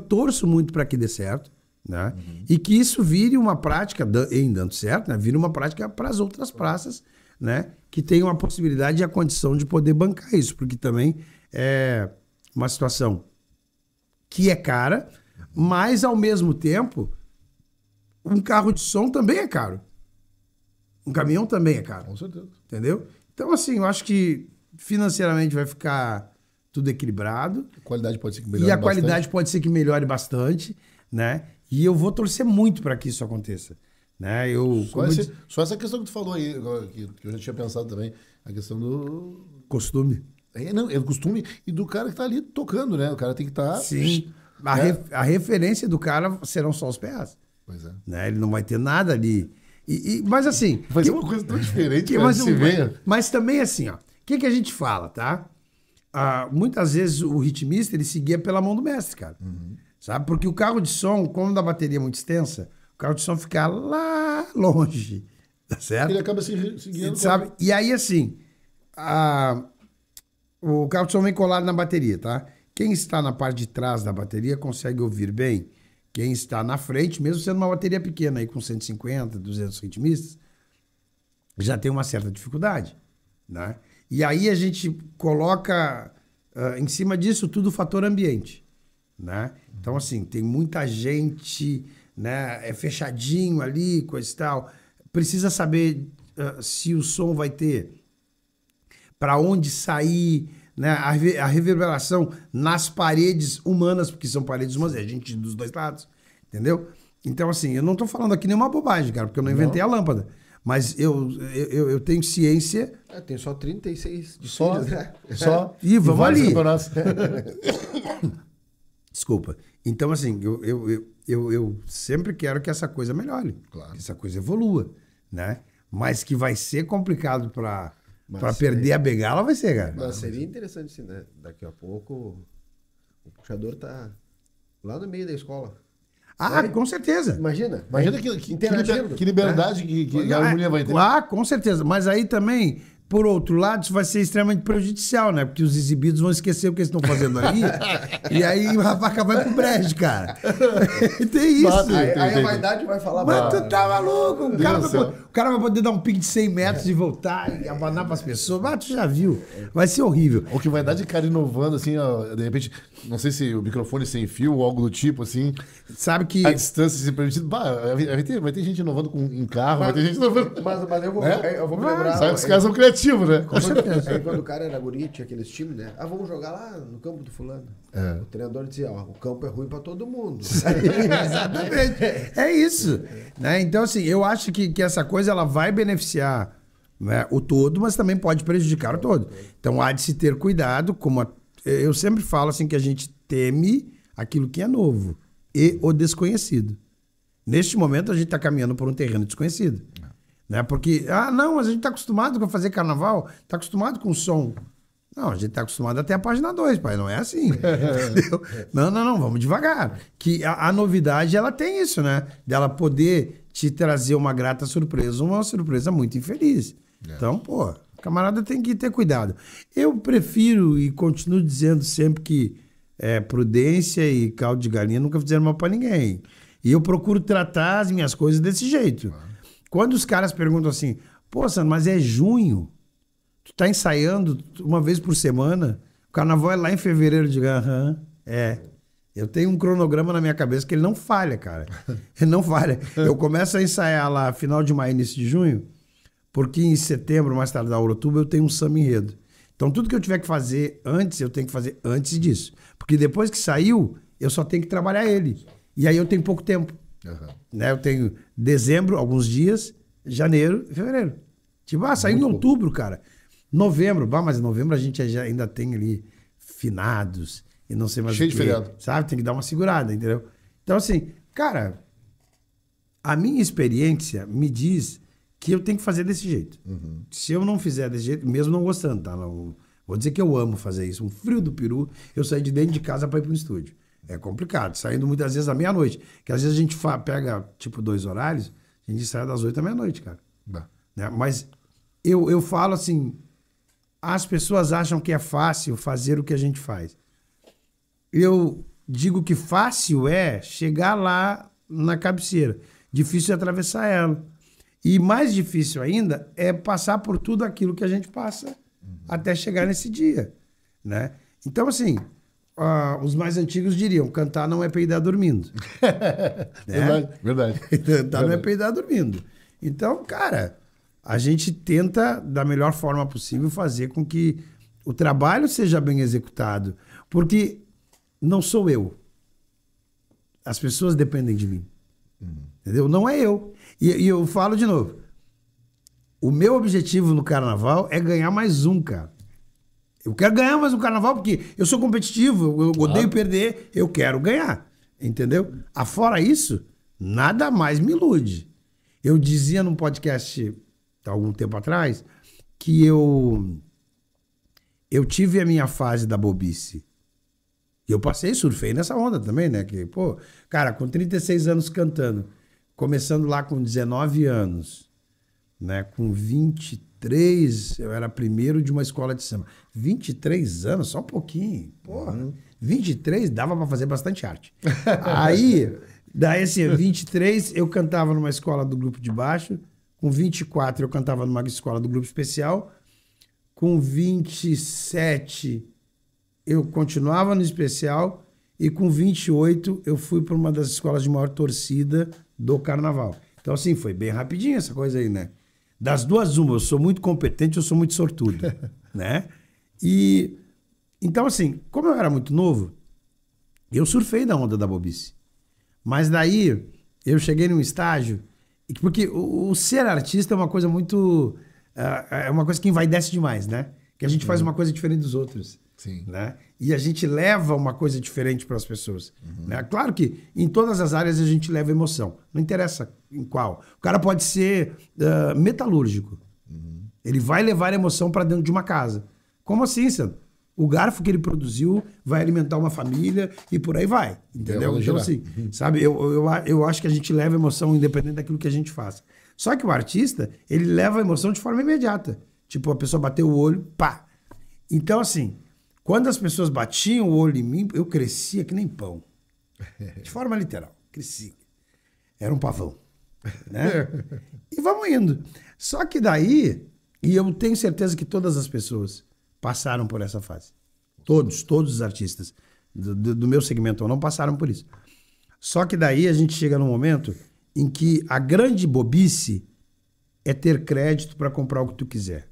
torço muito pra que dê certo, né? E que isso vire uma prática, em dando certo, né? Vire uma prática para as outras praças, né? Que tenham a possibilidade e a condição de poder bancar isso. Porque também é uma situação que é cara, mas ao mesmo tempo, um carro de som também é caro. Um caminhão também é caro. Com certeza. Entendeu? Então, assim, eu acho que financeiramente vai ficar tudo equilibrado. A qualidade pode ser que melhore E a bastante. qualidade pode ser que melhore bastante, né? E eu vou torcer muito para que isso aconteça. Né? Só essa questão que tu falou aí, que eu já tinha pensado também, a questão do... Costume. É do costume e do cara que tá ali tocando, né? O cara tem que estar... Sim. A referência do cara serão só os PAs. Pois é. Né? Ele não vai ter nada ali. Mas assim... Vai ser uma coisa tão diferente, cara, de se ver. Mas também assim, ó. O que a gente fala, tá? Muitas vezes o ritmista, ele seguia pela mão do mestre, cara. Sabe? Porque o carro de som, como da bateria é muito extensa, o carro de som fica lá longe. Tá certo? Ele acaba seguindo... Sabe? E aí, assim... O carro de som vem colado na bateria, tá? Quem está na parte de trás da bateria consegue ouvir bem. Quem está na frente, mesmo sendo uma bateria pequena, aí com 150, 200 ritmistas, já tem uma certa dificuldade, né? E aí a gente coloca em cima disso tudo o fator ambiente, né? Então, assim, tem muita gente, né? É fechadinho ali, coisa e tal. Precisa saber se o som vai ter para onde sair, né? A reverberação nas paredes humanas, porque são paredes humanas, é gente dos dois lados, entendeu? Então, assim, eu não tô falando aqui nenhuma bobagem, cara, porque eu não inventei a lâmpada. Mas eu tenho ciência... Tem só 36 de Só, filhos, né? só. E vamos vários ali. campeonatos. Desculpa. Então, assim, eu sempre quero que essa coisa melhore. Claro. Que essa coisa evolua, né? Mas que vai ser complicado para Mas perder a bengala, vai ser, cara. Mas seria interessante se daqui a pouco o puxador tá lá no meio da escola. Com certeza. Imagina Imagina que interagindo. liberdade que a harmonia vai ter. Com certeza. Mas aí também Por outro lado, isso vai ser extremamente prejudicial, né? Porque os exibidos vão esquecer o que eles estão fazendo ali. E aí a vaca vai pro brejo, cara. Tem isso. Aí a vaidade vai falar... Mas tu tá maluco? O cara vai poder dar um pique de 100 metros e voltar e abanar pras pessoas. Mas tu já viu. Vai ser horrível. O que vai dar de cara inovando, assim, ó, de repente, não sei se o microfone sem fio ou algo do tipo, assim. Sabe que... A distância se permitido. Vai ter gente inovando em carro, vai ter gente inovando... Mas eu vou me lembrar... Sabe que os caras são criativos, né? Com certeza. Aí quando o cara era guri, tinha aqueles times, né? Vamos jogar lá no campo do fulano. O treinador dizia, o campo é ruim pra todo mundo. Exatamente. É isso. Né? Então, assim, eu acho que essa coisa ela vai beneficiar, né, o todo, mas também pode prejudicar o todo. Então, há de se ter cuidado, eu sempre falo assim que a gente teme aquilo que é novo e o desconhecido. Neste momento, a gente está caminhando por um terreno desconhecido. Né? Porque, não, mas a gente está acostumado com fazer carnaval, está acostumado com som. Não, a gente está acostumado até a página 2, pai, não é assim. Entendeu? Não, vamos devagar. Que a novidade, ela tem isso, né? Dela poder te trazer uma grata surpresa, uma surpresa muito infeliz. Então, pô, camarada tem que ter cuidado. Eu prefiro e continuo dizendo sempre que prudência e caldo de galinha nunca fizeram mal para ninguém. E eu procuro tratar as minhas coisas desse jeito. Quando os caras perguntam assim, pô, Sandro, mas é junho, tu tá ensaiando uma vez por semana, o carnaval é lá em fevereiro, eu digo, eu tenho um cronograma na minha cabeça que ele não falha, cara. Ele não falha. Eu começo a ensaiar lá final de maio, início de junho, porque em setembro, mais tarde, outubro, eu tenho um samba enredo. Então tudo que eu tiver que fazer antes, eu tenho que fazer antes disso. Porque depois que saiu, eu só tenho que trabalhar ele. E aí eu tenho pouco tempo. Né? Eu tenho dezembro, alguns dias, janeiro e fevereiro. Tipo, saiu em outubro, cara. Novembro, mas em novembro a gente já ainda tem ali finados e não sei mais cheio o quê. De feriado. Sabe? Tem que dar uma segurada, entendeu? Então, assim, cara, a minha experiência me diz que eu tenho que fazer desse jeito. Se eu não fizer desse jeito, mesmo não gostando, tá? Não, vou dizer que eu amo fazer isso. Um frio do peru, eu saí de dentro de casa para ir pro estúdio. É complicado, saindo muitas vezes à meia-noite. Porque às vezes a gente pega, tipo, 2 horários, a gente sai das 8 à meia-noite, cara. Né? Mas eu falo assim, as pessoas acham que é fácil fazer o que a gente faz. Eu digo que fácil é chegar lá na cabeceira. Difícil é atravessar ela. E mais difícil ainda é passar por tudo aquilo que a gente passa até chegar nesse dia. Né? Então, assim... os mais antigos diriam, cantar não é peidar dormindo. Né? Verdade. Cantar não é peidar dormindo. Então, cara, a gente tenta, da melhor forma possível, fazer com que o trabalho seja bem executado. Porque não sou eu. As pessoas dependem de mim. Entendeu? Não é eu. E eu falo de novo. O meu objetivo no carnaval é ganhar mais um, cara. Eu quero ganhar mais um carnaval porque eu sou competitivo, eu odeio perder, eu quero ganhar, entendeu? Afora isso, nada mais me ilude. Eu dizia num podcast há algum tempo atrás que eu tive a minha fase da bobice. E eu surfei nessa onda também, né? Que, pô, cara, com 36 anos cantando, começando lá com 19 anos, né? Com 23, eu era primeiro de uma escola de samba. 23 anos, só um pouquinho. Porra, 23 dava pra fazer bastante arte. Daí assim, 23 eu cantava numa escola do grupo de baixo, com 24 eu cantava numa escola do grupo especial, com 27 eu continuava no especial e com 28 eu fui para uma das escolas de maior torcida do carnaval. Então assim, foi bem rapidinho essa coisa aí, né? Das duas, uma, eu sou muito competente, eu sou muito sortudo, né? E, então assim, como eu era muito novo, eu surfei na onda da bobice. Mas daí, eu cheguei num estágio, porque o ser artista é uma coisa muito, é uma coisa que envaidece demais, né? Que a gente faz uma coisa diferente dos outros. Sim. Né? E a gente leva uma coisa diferente para as pessoas. Né? Claro que em todas as áreas a gente leva emoção. Não interessa em qual. O cara pode ser metalúrgico. Ele vai levar emoção para dentro de uma casa. Como assim, Sandro? O garfo que ele produziu vai alimentar uma família e por aí vai. Entendeu? Então, assim, sabe? Eu acho que a gente leva emoção independente daquilo que a gente faz. Só que o artista, ele leva a emoção de forma imediata. Tipo, a pessoa bateu o olho, pá. Então, assim, quando as pessoas batiam o olho em mim, eu crescia que nem pão. De forma literal, crescia. Era um pavão, né? E vamos indo. Só que daí, e eu tenho certeza que todas as pessoas passaram por essa fase. Todos os artistas do meu segmento não passaram por isso. Só que daí a gente chega num momento em que a grande bobice é ter crédito para comprar o que tu quiser.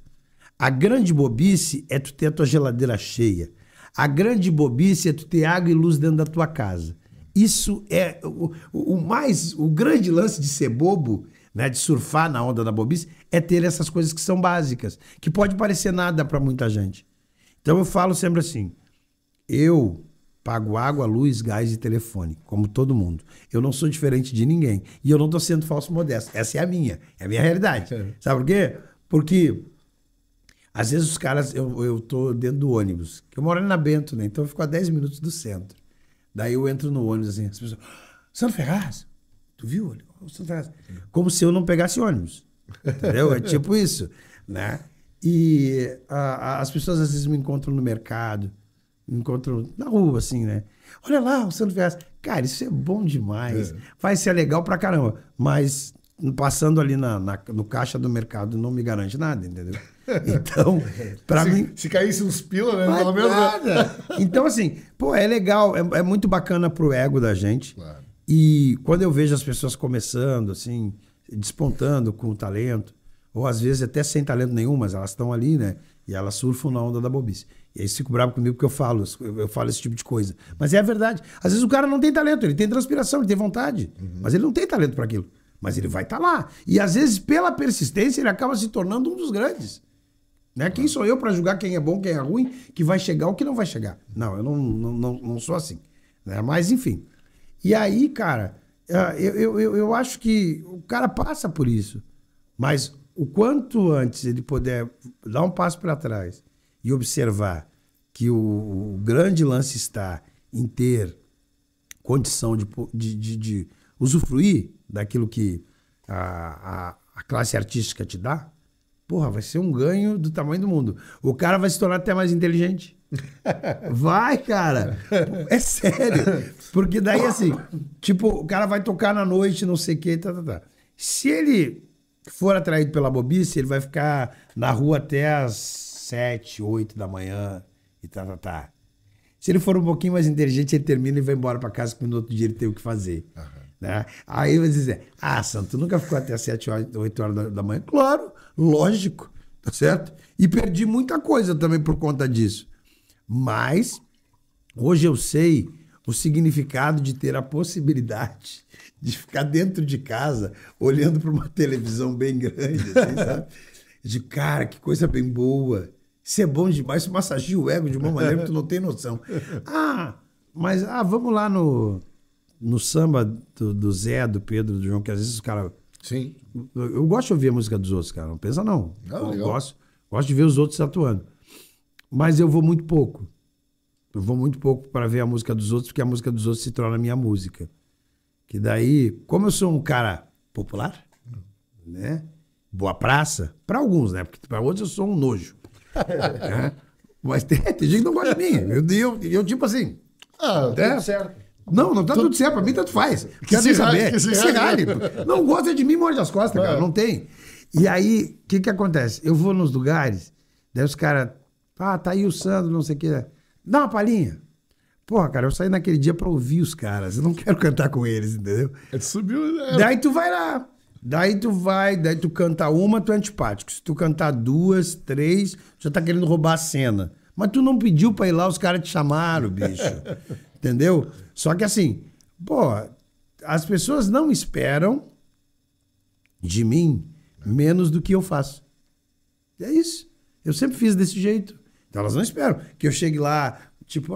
A grande bobice é tu ter a tua geladeira cheia. A grande bobice é tu ter água e luz dentro da tua casa. Isso é o grande lance de ser bobo, né, de surfar na onda da bobice, é ter essas coisas que são básicas, que pode parecer nada para muita gente. Então eu falo sempre assim, eu pago água, luz, gás e telefone, como todo mundo. Eu não sou diferente de ninguém. E eu não estou sendo falso modesto. Essa é a minha realidade. Sabe por quê? Porque às vezes os caras, eu tô dentro do ônibus, que eu moro ali na Bento, né? Então eu fico a 10 minutos do centro. Daí eu entro no ônibus assim, as pessoas, Sandro Ferraz, tu viu? Sandro Ferraz. Como se eu não pegasse ônibus. Entendeu? É tipo isso, né? E as pessoas às vezes me encontram no mercado, me encontram na rua, assim, né? Olha lá, o Sandro Ferraz. Cara, isso é bom demais. Vai ser legal pra caramba. Mas passando ali no caixa do mercado não me garante nada, entendeu? Então, pra mim... Se caísse uns pila, né? Não Pelo menos, nada. Então, assim, pô, é legal, é muito bacana pro ego da gente. Claro. E quando eu vejo as pessoas começando, assim, despontando com o talento, ou às vezes até sem talento nenhum, mas elas estão ali, né? E elas surfam na onda da bobice. E aí fico bravo comigo porque eu falo esse tipo de coisa. Mas é a verdade. Às vezes o cara não tem talento, ele tem transpiração, ele tem vontade, mas ele não tem talento para aquilo. Mas ele vai estar lá. E às vezes, pela persistência, ele acaba se tornando um dos grandes. Né? Quem sou eu para julgar quem é bom, quem é ruim, que vai chegar ou que não vai chegar? Não, eu não sou assim. Né? Mas, enfim. E aí, cara, eu acho que o cara passa por isso. Mas o quanto antes ele puder dar um passo para trás e observar que o grande lance está em ter condição de usufruir daquilo que a classe artística te dá, porra, vai ser um ganho do tamanho do mundo. O cara vai se tornar até mais inteligente. Vai, cara. É sério. Porque daí, assim, tipo, o cara vai tocar na noite, não sei o que, tá. Se ele for atraído pela bobice, ele vai ficar na rua até as 7, 8 da manhã e tá. Se ele for um pouquinho mais inteligente, ele termina e vai embora pra casa, porque no outro dia ele tem o que fazer. Né? Aí vai dizer, Santo, tu nunca ficou até 7, 8 horas da manhã? Claro, lógico, tá certo? E perdi muita coisa também por conta disso. Mas hoje eu sei o significado de ter a possibilidade de ficar dentro de casa olhando para uma televisão bem grande, assim, sabe? De cara, que coisa bem boa. Isso é bom demais, isso massageia o ego de uma maneira que tu não tem noção. Mas vamos lá no samba do Zé, do Pedro, do João, que às vezes os caras... Sim. Eu gosto de ouvir a música dos outros, cara. Não pensa, não. Eu gosto de ver os outros atuando. Mas eu vou muito pouco. Eu vou muito pouco para ver a música dos outros, porque a música dos outros se torna a minha música. Que daí, como eu sou um cara popular, né? Boa praça, para alguns, né? Porque para outros eu sou um nojo. Né? Mas tem gente que não gosta de mim. Eu tipo assim... tudo certo. Não tá tudo certo. Pra mim, tanto faz. Quer nem saber. Que se rale. Não gosta de mim, morde as costas, cara. Não tem. E aí, o que acontece? Eu vou nos lugares, daí os caras... tá aí o Sandro, não sei o que. Dá uma palhinha. Porra, cara, eu saí naquele dia pra ouvir os caras. Eu não quero cantar com eles, entendeu? Subiu, né? Daí tu vai lá. Daí tu canta uma, tu é antipático. Se tu cantar 2, 3, já tá querendo roubar a cena. Mas tu não pediu pra ir lá, os caras te chamaram, bicho. Entendeu? Só que assim, as pessoas não esperam de mim menos do que eu faço. É isso. Eu sempre fiz desse jeito. Então elas não esperam que eu chegue lá, tipo,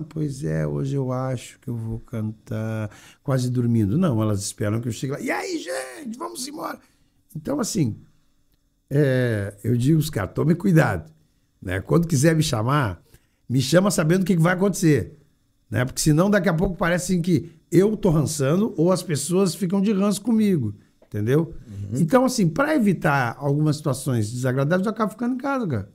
pois é, hoje eu acho que eu vou cantar quase dormindo. Não, elas esperam que eu chegue lá. E aí, gente, vamos embora. Então, assim, eu digo aos caras, tome cuidado. Né? Quando quiser me chamar, me chama sabendo o que vai acontecer. Né? Porque senão daqui a pouco parece assim que eu tô rançando ou as pessoas ficam de ranço comigo. Entendeu? Então, assim, para evitar algumas situações desagradáveis, eu acabo ficando em casa, cara.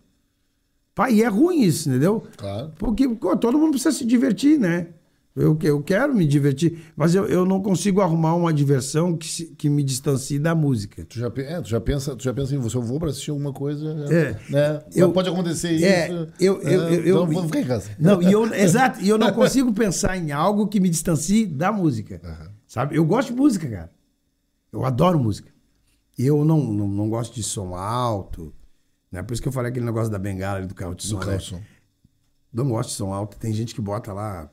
Pá, e é ruim isso, entendeu? Claro. Porque pô, todo mundo precisa se divertir, né? Eu quero me divertir, mas eu não consigo arrumar uma diversão que me distancie da música. Tu já pensa em você, eu vou pra assistir alguma coisa, É. né? Pode acontecer isso. Eu vou ficar em casa. Não, exato, e eu não consigo pensar em algo que me distancie da música. Sabe? Eu gosto de música, cara. Eu adoro música. Eu não gosto de som alto, né? Por isso que eu falei aquele negócio da bengala ali do carro de som. Né? Não gosto de som alto. Tem gente que bota lá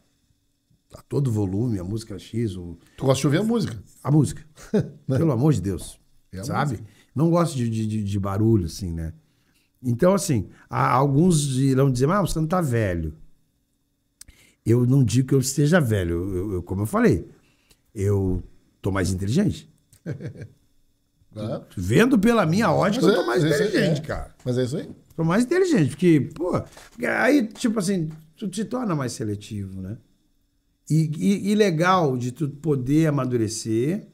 a todo volume, a música X. Tu gosta de ouvir a música? A música. Pelo amor de Deus. É a sabe? música. Não gosto de barulho, assim, né? Então, assim, alguns irão dizer, mas você não tá velho. Eu não digo que eu esteja velho. Como eu falei, eu tô mais inteligente. Vendo pela minha ótica, eu tô mais inteligente, cara. Mas é isso aí. Tô mais inteligente, porque, pô, aí, tipo assim, tu te torna mais seletivo, né? E legal de tu poder amadurecer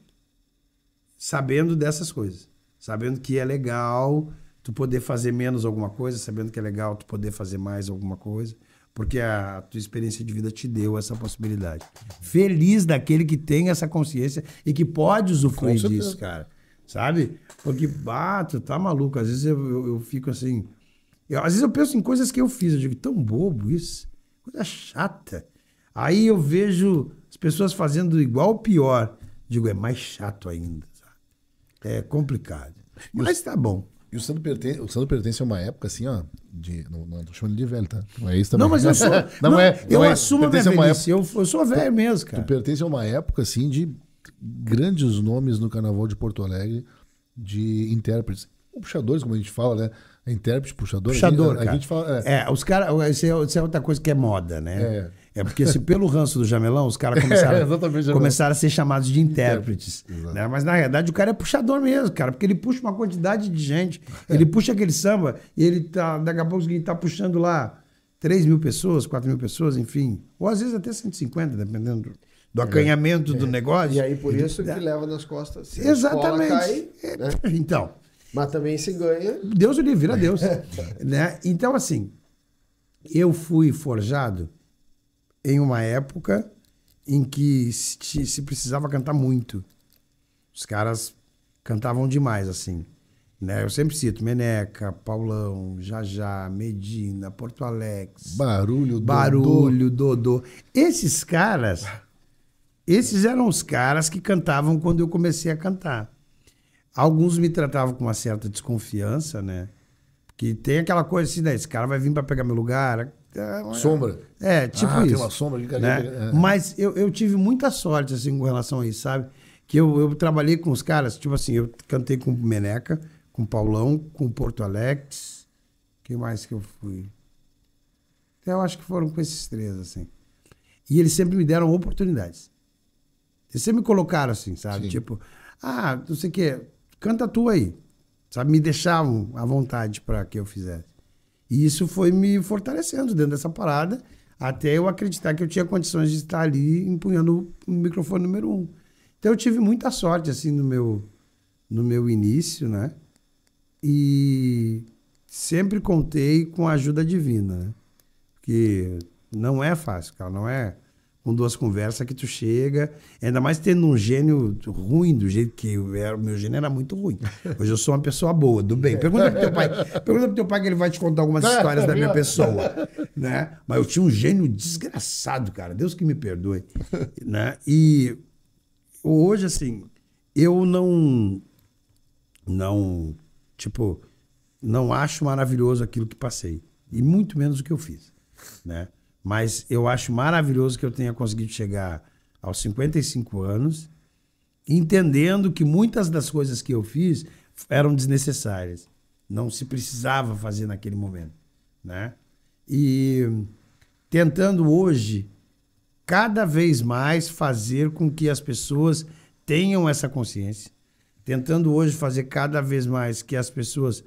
sabendo dessas coisas. Sabendo que é legal tu poder fazer menos alguma coisa, sabendo que é legal tu poder fazer mais alguma coisa, porque a tua experiência de vida te deu essa possibilidade. Feliz daquele que tem essa consciência e que pode usufruir disso, cara. Sabe? Porque, tu tá maluco. Às vezes eu fico assim... às vezes eu penso em coisas que eu fiz. Eu digo, tão bobo isso. Coisa chata. Aí eu vejo as pessoas fazendo igual ou pior. Digo, é mais chato ainda. Sabe? É complicado. Mas tá bom. E o Sandro pertence a uma época assim, ó. Não tô chamando de velho, tá? Não é isso também. Não, mas eu sou. Eu assumo a minha velhice. Eu sou velho mesmo, cara. Tu pertence a uma época, assim, de grandes nomes no Carnaval de Porto Alegre, de intérpretes. Ou puxadores, como a gente fala, né? Intérprete, puxador. Puxador, a gente fala. Os caras. Isso é outra coisa que é moda, né? É porque se pelo ranço do Jamelão, os caras começaram a ser chamados de intérpretes. Né? Mas na realidade o cara é puxador mesmo, cara, porque ele puxa uma quantidade de gente. Ele puxa aquele samba e ele tá, daqui a pouco ele tá puxando lá 3.000 pessoas, 4.000 pessoas, enfim. Ou às vezes até 150, dependendo do acanhamento do negócio. E aí por isso que leva nas costas. Se exatamente. A escola cai, né? Então. Mas também se ganha. Deus o livre, vira Deus. Né? Então, assim, eu fui forjado em uma época em que se precisava cantar muito. Os caras cantavam demais, assim. Né? Eu sempre cito Meneca, Paulão, Jajá, Medina, Porto Alex. Barulho, Dodô. Esses caras, esses eram os caras que cantavam quando eu comecei a cantar. Alguns me tratavam com uma certa desconfiança, né? Porque tem aquela coisa assim, né? Esse cara vai vir para pegar meu lugar. Sombra. Tipo isso. Tem uma sombra aqui, né? Mas eu tive muita sorte, assim, com relação a isso, sabe? Que eu trabalhei com os caras, tipo assim, eu cantei com Meneca, com Paulão, com Porto Alex. Quem mais que eu fui? Eu acho que foram com esses três, assim. E eles sempre me deram oportunidades. Eles sempre me colocaram assim, sabe? Sim. Tipo, não sei o quê, canta tu aí. Sabe? Me deixavam à vontade para que eu fizesse. E isso foi me fortalecendo dentro dessa parada, até eu acreditar que eu tinha condições de estar ali empunhando o microfone número 1. Então eu tive muita sorte, assim, no meu início, né? E sempre contei com a ajuda divina, né? Porque não é fácil, cara, não é com duas conversas que tu chega, ainda mais tendo um gênio ruim, do jeito que o meu gênio era muito ruim. Hoje eu sou uma pessoa boa, do bem. Pergunta pro teu pai que ele vai te contar algumas histórias da minha pessoa, né? Mas eu tinha um gênio desgraçado, cara, Deus que me perdoe, né? E hoje, assim, eu não acho maravilhoso aquilo que passei, e muito menos o que eu fiz, né? Mas eu acho maravilhoso que eu tenha conseguido chegar aos 55 anos, entendendo que muitas das coisas que eu fiz eram desnecessárias. Não se precisava fazer naquele momento, né? E tentando hoje, cada vez mais, fazer com que as pessoas tenham essa consciência. Tentando hoje fazer cada vez mais que as pessoas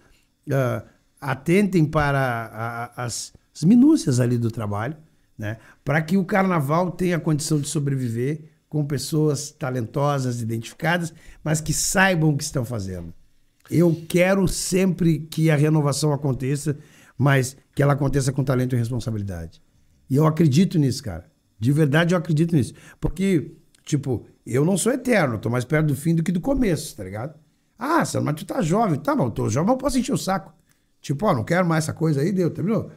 atentem para as minúcias ali do trabalho, né? Para que o carnaval tenha condição de sobreviver com pessoas talentosas, identificadas, mas que saibam o que estão fazendo. Eu quero sempre que a renovação aconteça, mas que ela aconteça com talento e responsabilidade. E eu acredito nisso, cara. De verdade, eu acredito nisso. Porque, tipo, eu não sou eterno, tô mais perto do fim do que do começo, tá ligado? Ah, Sandro, mas tu tá jovem. Tá bom, eu tô jovem, mas eu posso encher o saco. Tipo, ó, não quero mais essa coisa aí, deu, terminou?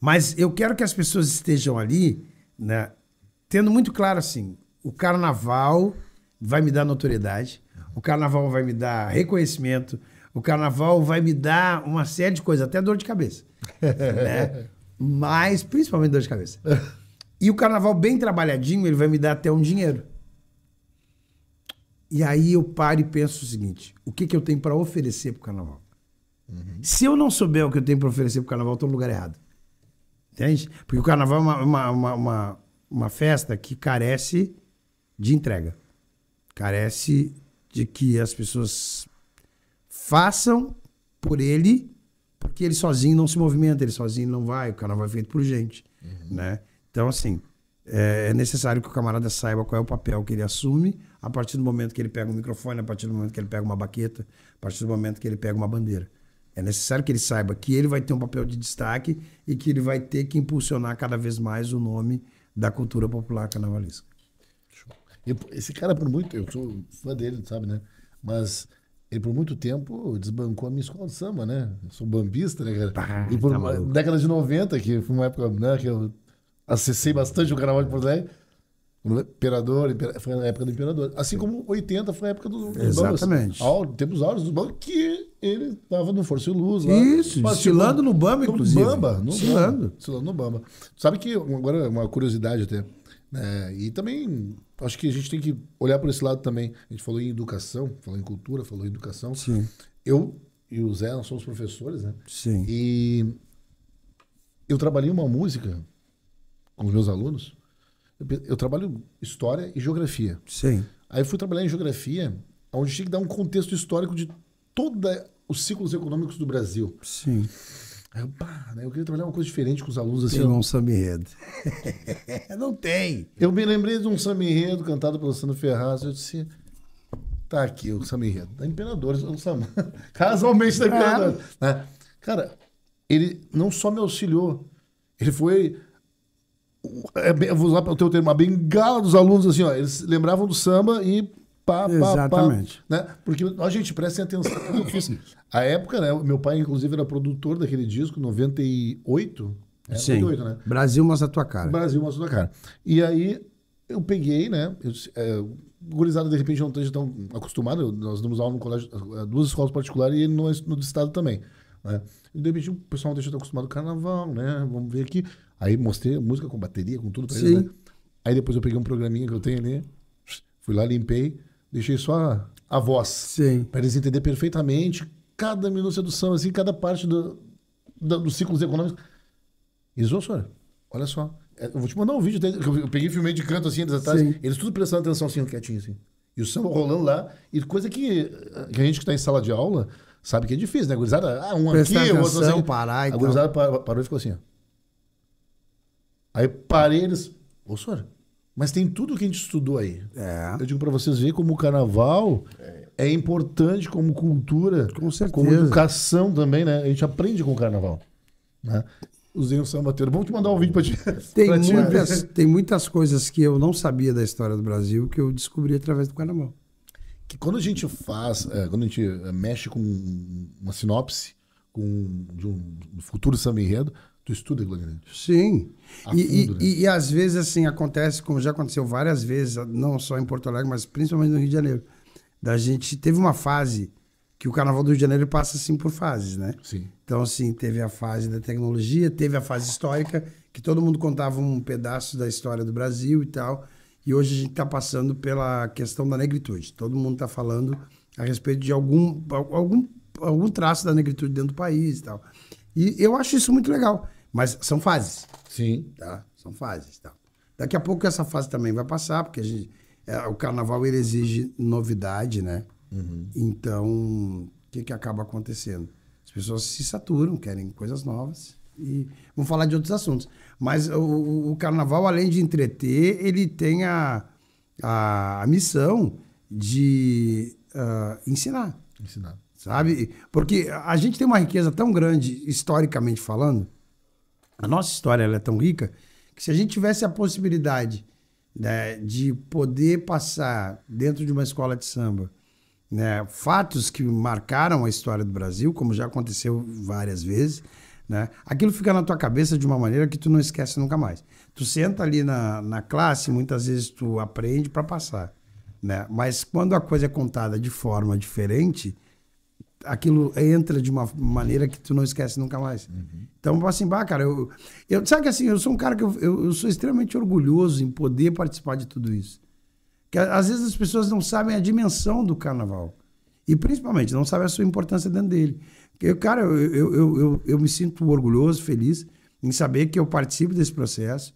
Mas eu quero que as pessoas estejam ali, né, tendo muito claro assim, o carnaval vai me dar notoriedade, o carnaval vai me dar reconhecimento, o carnaval vai me dar uma série de coisas, até dor de cabeça, né? Mas principalmente dor de cabeça. E o carnaval bem trabalhadinho, ele vai me dar até um dinheiro. E aí eu paro e penso o seguinte, o que eu tenho para oferecer pro carnaval? Se eu não souber o que eu tenho para oferecer pro carnaval, eu tô no lugar errado. Entende? Porque o carnaval é uma festa que carece de entrega. Carece de que as pessoas façam por ele, porque ele sozinho não se movimenta, ele sozinho não vai, o carnaval é feito por gente. Né? Então, assim, é necessário que o camarada saiba qual é o papel que ele assume a partir do momento que ele pega um microfone, a partir do momento que ele pega uma baqueta, a partir do momento que ele pega uma bandeira. É necessário que ele saiba que ele vai ter um papel de destaque e que ele vai ter que impulsionar cada vez mais o nome da cultura popular carnavalesca. Esse cara, por muito... Eu sou fã dele, sabe, né? Mas ele, por muito tempo, desbancou a minha escola de samba, né? Eu sou bambista, né, cara? E por década de 90, que foi uma época, né, que eu acessei bastante o carnaval de Porto Alegre, Imperador, foi na época do Imperador. Assim como 80 foi a época dos Exatamente. Bambas. Tempos áureos dos Bambas, que ele tava no Força e Luz lá. Isso, desfilando no Bamba, inclusive. Desfilando no Bamba. Sabe que, agora, uma curiosidade até, né? E também, acho que a gente tem que olhar por esse lado também. A gente falou em educação, falou em cultura, falou em educação. Sim. Eu e o Zé, nós somos professores, né? Sim. E eu trabalhei uma música com os meus alunos. Eu trabalho história e geografia. Sim. Aí eu fui trabalhar em geografia, onde tinha que dar um contexto histórico de todos os ciclos econômicos do Brasil. Sim. Aí eu queria trabalhar uma coisa diferente com os alunos. Assim, Tem um samba enredo. Não tem. Eu me lembrei de um samba enredo cantado pelo Sandro Ferraz. Eu disse, tá aqui o samba enredo. Da Imperadores, o samba. Casualmente da Imperadores. Né? Cara, ele não só me auxiliou, ele foi... Eu vou usar o teu termo, a bengala dos alunos, assim, ó, eles lembravam do samba e Exatamente. né? Porque, ó, gente, prestem atenção no que eu fiz. A época, né, meu pai, inclusive, era produtor daquele disco, 98, Sim. 98, né? Brasil mostra a tua cara. Brasil mostra a tua cara. E aí, eu peguei, né, gurizada, de repente, não esteja tão acostumado, nós damos aula no colégio, 2 escolas particulares e ele no estado também, né? E, de repente, o pessoal não deixa de estar acostumado com carnaval, né? Vamos ver aqui. Aí mostrei a música com bateria, com tudo pra eles, né? Aí depois eu peguei um programinha que eu tenho ali, fui lá, limpei, deixei só a voz. Sim. Pra eles entenderem perfeitamente cada minúcia do samba, assim, cada parte dos ciclos econômicos. E eles, senhor, olha só. Eu vou te mandar um vídeo, eu peguei filmei de canto assim, eles atrás, eles tudo prestando atenção assim, quietinho assim. E o samba rolando lá, e coisa que a gente que tá em sala de aula sabe que é difícil, né? A gurizada, um prestar aqui, o outro assim. parar e a gurizada parou e ficou assim, ó. Aí parei eles, senhor, mas tem tudo que a gente estudou aí. Eu digo pra vocês verem como o carnaval é importante como cultura, com certeza, como educação também, né? A gente aprende com o carnaval, né? Usei um sambateiro. Vamos te mandar um vídeo pra ti. Tem muitas coisas que eu não sabia da história do Brasil que eu descobri através do carnaval. Que quando a gente quando a gente mexe com uma sinopse de um futuro samba enredo, tu estuda, Glória. Sim. Fundo, né? E às vezes, assim, acontece, como já aconteceu várias vezes, não só em Porto Alegre, mas principalmente no Rio de Janeiro. Da gente teve uma fase que o Carnaval do Rio de Janeiro passa, assim, por fases, né? Sim. Então, assim, teve a fase da tecnologia, teve a fase histórica, que todo mundo contava um pedaço da história do Brasil e tal. E hoje a gente está passando pela questão da negritude. Todo mundo está falando a respeito de algum traço da negritude dentro do país e tal. E eu acho isso muito legal. Mas são fases. Sim. Tá? São fases. Tá? Daqui a pouco essa fase também vai passar, porque o carnaval ele exige novidade, né? Então, o que acaba acontecendo? As pessoas se saturam, querem coisas novas. e vamos falar de outros assuntos. Mas o carnaval, além de entreter, ele tem a missão de ensinar. Ensinar. Sabe? Porque a gente tem uma riqueza tão grande, historicamente falando, a nossa história ela é tão rica, que se a gente tivesse a possibilidade, né, de poder passar dentro de uma escola de samba, né, fatos que marcaram a história do Brasil, como já aconteceu várias vezes, né, aquilo fica na tua cabeça de uma maneira que tu não esquece nunca mais. Tu senta ali na classe, muitas vezes tu aprende para passar, né? Mas quando a coisa é contada de forma diferente, aquilo entra de uma maneira que tu não esquece nunca mais. Então, assim, cara, eu sabe que assim, eu sou um cara que eu sou extremamente orgulhoso em poder participar de tudo isso. Que às vezes as pessoas não sabem a dimensão do carnaval. E principalmente não sabem a sua importância dentro dele. Cara, eu me sinto orgulhoso, feliz em saber que eu participo desse processo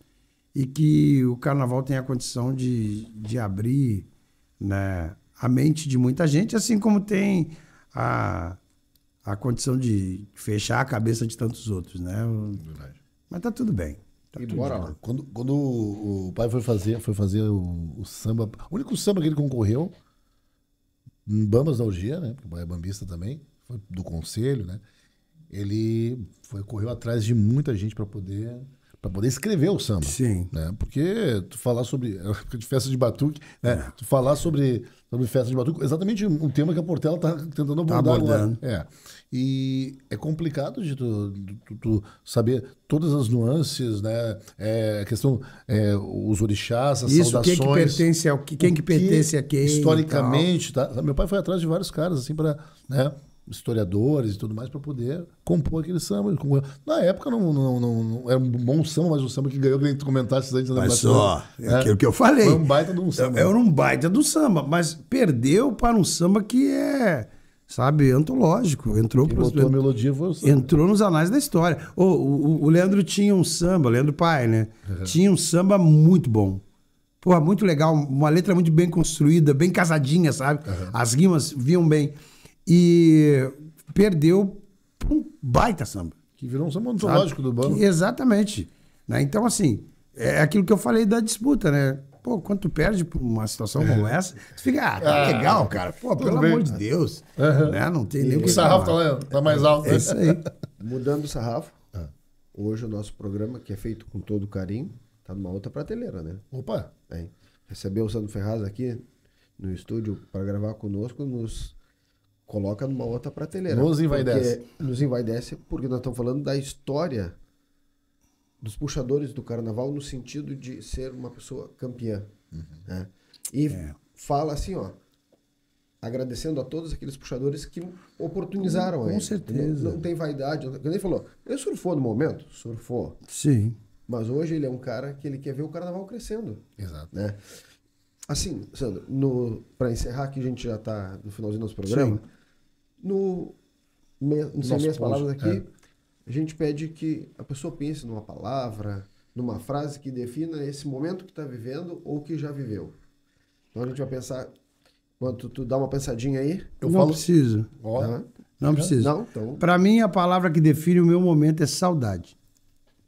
e que o carnaval tem a condição de abrir, né, a mente de muita gente, assim como tem a condição de fechar a cabeça de tantos outros, né? Verdade. Mas tá tudo bem. Tá E tudo bora bem. lá. Quando o pai foi fazer o samba, o único samba que ele concorreu, em Bambas da Algia, né? Porque o pai é bambista também, foi do conselho, né? Ele correu atrás de muita gente para poder escrever o samba. Sim. Né? Porque tu falar sobre de festa de batuque, né? Tu falar sobre festa de batuque, exatamente um tema que a Portela tá tentando abordar abordando. agora. E é complicado de tu saber todas as nuances, né? A questão, os orixás, as Isso, saudações. quem que pertence ao quem que pertence a quem. Historicamente, tá? Meu pai foi atrás de vários caras, assim, para, né? Historiadores e tudo mais, para poder compor aquele samba. Na época não era um bom samba, mas um samba que ganhou, que nem tu comentaste antes. Mas só, é aquilo que eu falei. Foi um baita de um samba. Era um baita do samba, mas perdeu para um samba que é, sabe, antológico. Entrou Quem botou a melodia foi o samba. Entrou nos anais da história. O Leandro tinha um samba, Leandro Pai, né? Tinha um samba muito bom. Porra, muito legal, uma letra muito bem construída, bem casadinha, sabe? As rimas vinham bem. E perdeu pra um baita samba. Que virou um samba antológico do bando. Exatamente. Né? Então, assim, é aquilo que eu falei da disputa, né? Pô, quando tu perde por uma situação como essa, tu fica, tá legal, cara. Pô, pelo bem. amor de Deus. Né? Não tem nem o O que sarrafo falar. tá mais alto. É isso aí. Mudando o sarrafo, hoje o nosso programa, que é feito com todo carinho, tá numa outra prateleira, né? Opa! Recebeu o Sandro Ferraz aqui no estúdio para gravar conosco, nos coloca numa outra prateleira. Nos envaidece. Nos envaidece, porque nós estamos falando da história dos puxadores do carnaval no sentido de ser uma pessoa campeã. Né? E fala assim, ó, agradecendo a todos aqueles puxadores que oportunizaram Com ele. certeza. Não tem vaidade. Como ele falou, ele surfou no momento? Surfou. Sim. Mas hoje ele é um cara que ele quer ver o carnaval crescendo. Exato. Né? Assim, Sandro, para encerrar, que a gente já está no finalzinho do nosso programa, no Sem Meias Palavras aqui, a gente pede que a pessoa pense numa palavra, numa frase que defina esse momento que está vivendo ou que já viveu. Então a gente vai pensar, quando tu dá uma pensadinha aí... Não preciso. Tá? Não preciso. Não, então... Para mim, a palavra que define o meu momento é saudade.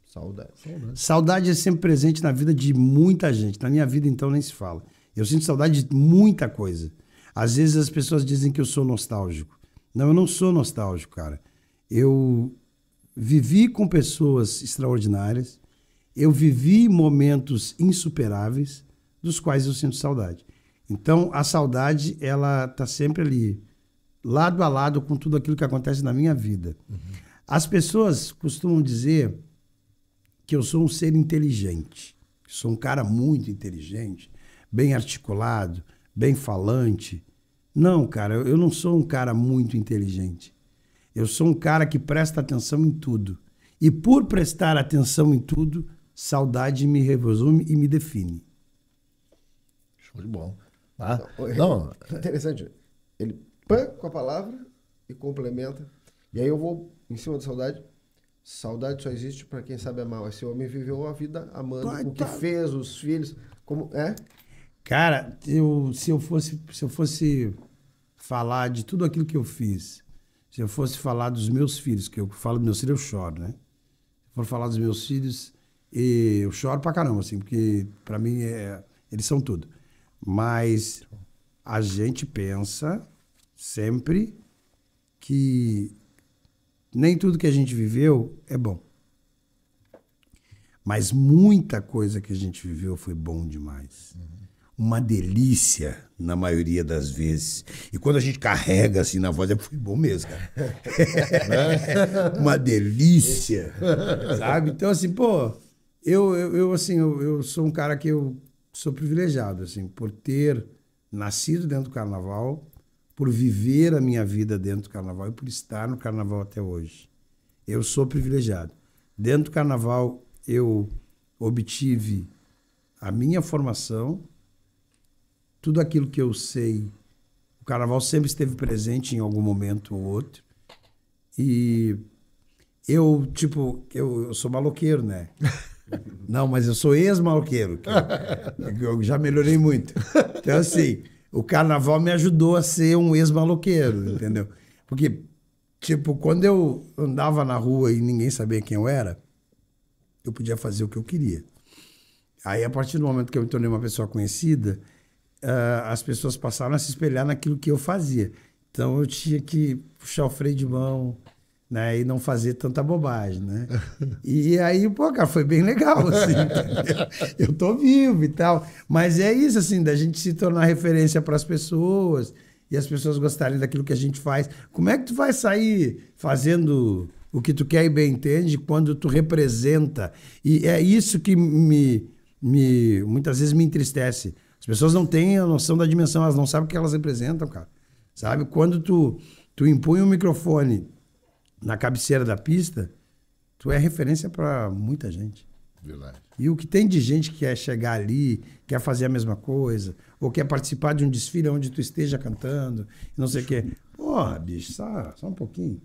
Saudade. Saudade é sempre presente na vida de muita gente. Na minha vida, então, nem se fala. Eu sinto saudade de muita coisa. Às vezes as pessoas dizem que eu sou nostálgico. Não, eu não sou nostálgico, cara. Eu vivi com pessoas extraordinárias. Eu vivi momentos insuperáveis dos quais eu sinto saudade. Então, a saudade, ela tá sempre ali, lado a lado com tudo aquilo que acontece na minha vida. As pessoas costumam dizer que eu sou um ser inteligente, que sou um cara muito inteligente, bem articulado, bem falante. Não, cara, eu não sou um cara muito inteligente. Eu sou um cara que presta atenção em tudo. E por prestar atenção em tudo, saudade me resume e me define. Show de bola. Não. Interessante. Ele pã com a palavra e complementa. E aí eu vou, em cima da saudade. Saudade só existe para quem sabe amar. Esse homem viveu a vida amando o que fez, os filhos. Como é? Cara, se eu fosse falar de tudo aquilo que eu fiz, se eu fosse falar dos meus filhos, que eu falo dos meus filhos, eu choro, né? Se for falar dos meus filhos, e eu choro pra caramba, assim, porque pra mim eles são tudo. Mas a gente pensa sempre que nem tudo que a gente viveu é bom. Mas muita coisa que a gente viveu foi bom demais. Uma delícia, na maioria das vezes. E quando a gente carrega assim na voz, foi bom mesmo, cara. Uma delícia, sabe? Então, assim, pô, eu sou um cara que eu sou privilegiado, assim, por ter nascido dentro do carnaval, por viver a minha vida dentro do carnaval e por estar no carnaval até hoje. Eu sou privilegiado. Dentro do carnaval, eu obtive a minha formação, tudo aquilo que eu sei. O carnaval sempre esteve presente em algum momento ou outro. E eu sou maloqueiro, né? Não, mas eu sou ex-maloqueiro. Eu já melhorei muito. Então, assim, o carnaval me ajudou a ser um ex-maloqueiro, entendeu? Porque, tipo, quando eu andava na rua e ninguém sabia quem eu era, eu podia fazer o que eu queria. Aí, a partir do momento que eu me tornei uma pessoa conhecida, as pessoas passaram a se espelhar naquilo que eu fazia. Então, eu tinha que puxar o freio de mão, né, e não fazer tanta bobagem, né? E aí, pô, cara, foi bem legal, assim, entendeu? Eu tô vivo e tal. Mas é isso, assim, da gente se tornar referência para as pessoas e as pessoas gostarem daquilo que a gente faz. Como é que tu vai sair fazendo o que tu quer e bem entende quando tu representa? E é isso que muitas vezes me entristece. As pessoas não têm a noção da dimensão, elas não sabem o que elas representam, cara. Sabe? Quando tu impõe um microfone na cabeceira da pista, tu é referência para muita gente. Verdade. E o que tem de gente que quer chegar ali, quer fazer a mesma coisa, ou quer participar de um desfile onde tu esteja cantando, não sei o quê. Porra, bicho, só um pouquinho.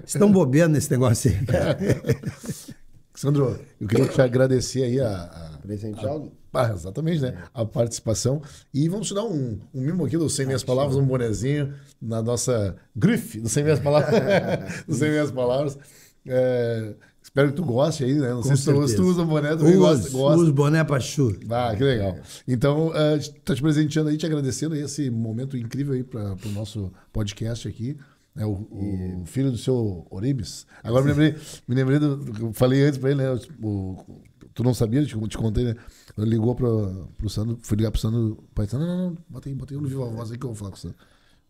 Estão bobeando nesse negócio aí, cara. Sandro, eu queria te agradecer aí Presenteado? Exatamente, né? A participação. E vamos te dar um mimo aqui dos 100 Minhas Palavras, um bonezinho na nossa grife dos 100 Minhas Palavras. Dos 100 Minhas Palavras. Espero que tu goste aí, né? Não sei se tu usa boné, tu gosta. Uso boné Pachu. Ah, que legal. Então, tá te presenteando aí, te agradecendo aí esse momento incrível aí para o nosso podcast aqui. O filho do seu Oribes. Agora me lembrei eu falei antes para ele, né? Tu não sabia, te contei, né? Ele ligou pro Sandro, fui ligar pro Sandro, pai, não, bota aí no Viva a Voz aí que eu vou falar com o Sandro.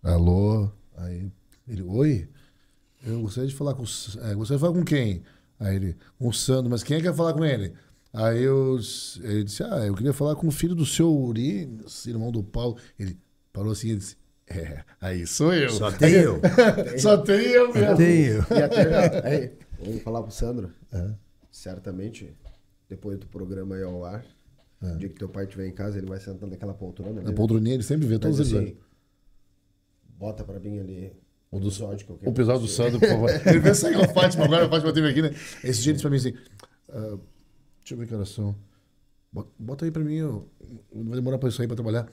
Alô? Aí ele, oi? Eu gostaria de falar com gostaria de falar com quem? Aí ele, com o Sandro, mas quem é que quer falar com ele? Aí ele disse, eu queria falar com o filho do seu Oribes, irmão do Paulo. Ele parou assim e disse, aí sou eu. Só tem eu. Só tem eu mesmo. Só tem eu. E até, vamos falar pro Sandro. Certamente, depois do programa aí ao ar, o dia que teu pai estiver em casa, ele vai sentar naquela poltrona. Na poltroninha, ele sempre vê todos os assim, bota pra mim ali o episódio que eu quero. O episódio do Sandro, por favor. Ele pensa que a Fátima teve aqui, né? Esse dia ele disse pra mim assim, deixa eu ver que horas são. Bota aí pra mim, não vai demorar pra isso aí pra trabalhar.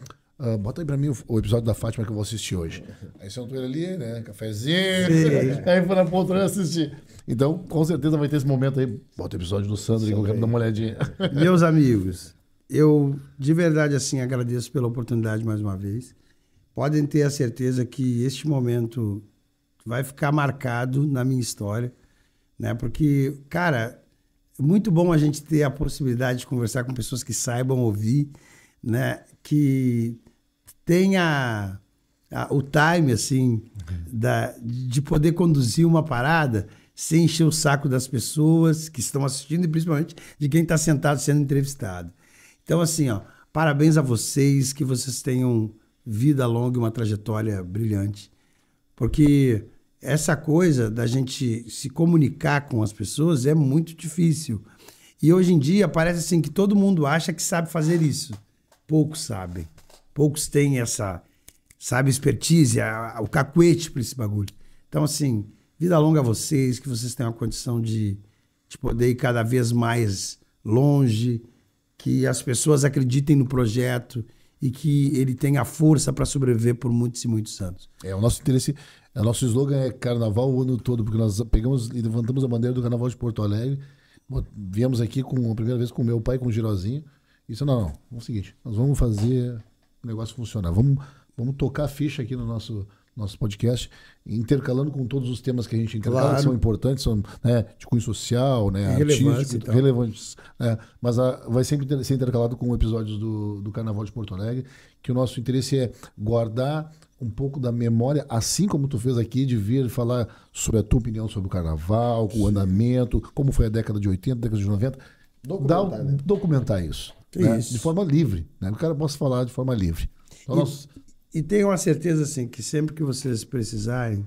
Bota aí pra mim o episódio da Fátima que eu vou assistir hoje. Aí sentou ele ali, né? Cafezinho. Aí foi na poltrona assistir. Então, com certeza vai ter esse momento aí. Bota o episódio do Sandro, que eu quero dar uma olhadinha. Meus amigos, eu de verdade assim agradeço pela oportunidade mais uma vez. Podem ter a certeza que este momento vai ficar marcado na minha história, né? Porque, cara, é muito bom a gente ter a possibilidade de conversar com pessoas que saibam ouvir, né? Que tenha o time, assim, de poder conduzir uma parada sem encher o saco das pessoas que estão assistindo e principalmente de quem está sentado sendo entrevistado. Então, assim, parabéns a vocês, que vocês tenham vida longa e uma trajetória brilhante. Porque essa coisa da gente se comunicar com as pessoas é muito difícil. E hoje em dia parece assim que todo mundo acha que sabe fazer isso. Poucos sabem. Poucos têm essa, sabe, expertise, o cacuete para esse bagulho. Então, assim, vida longa a vocês, que vocês tenham a condição de poder ir cada vez mais longe, que as pessoas acreditem no projeto e que ele tenha força para sobreviver por muitos e muitos anos. O nosso interesse Nosso slogan é Carnaval o ano todo, porque nós pegamos e levantamos a bandeira do Carnaval de Porto Alegre. Viemos aqui a primeira vez com o meu pai, com o Girozinho. E disse, não, é o seguinte, nós vamos fazer o negócio funcionar. Vamos tocar a ficha aqui no nosso podcast, intercalando com todos os temas que a gente intercala, Claro. que são importantes, são, né, de cunho social, né, Relevância artístico, e tal. relevantes. Né, mas vai sempre ser intercalado com episódios do Carnaval de Porto Alegre, que o nosso interesse é guardar um pouco da memória, assim como tu fez aqui, de vir falar sobre a tua opinião sobre o Carnaval, o andamento, como foi a década de 80, década de 90. Documentar isso. Né, Isso. de forma livre. Né, o cara possa falar de forma livre. Então, E tenho uma certeza, assim, que sempre que vocês precisarem,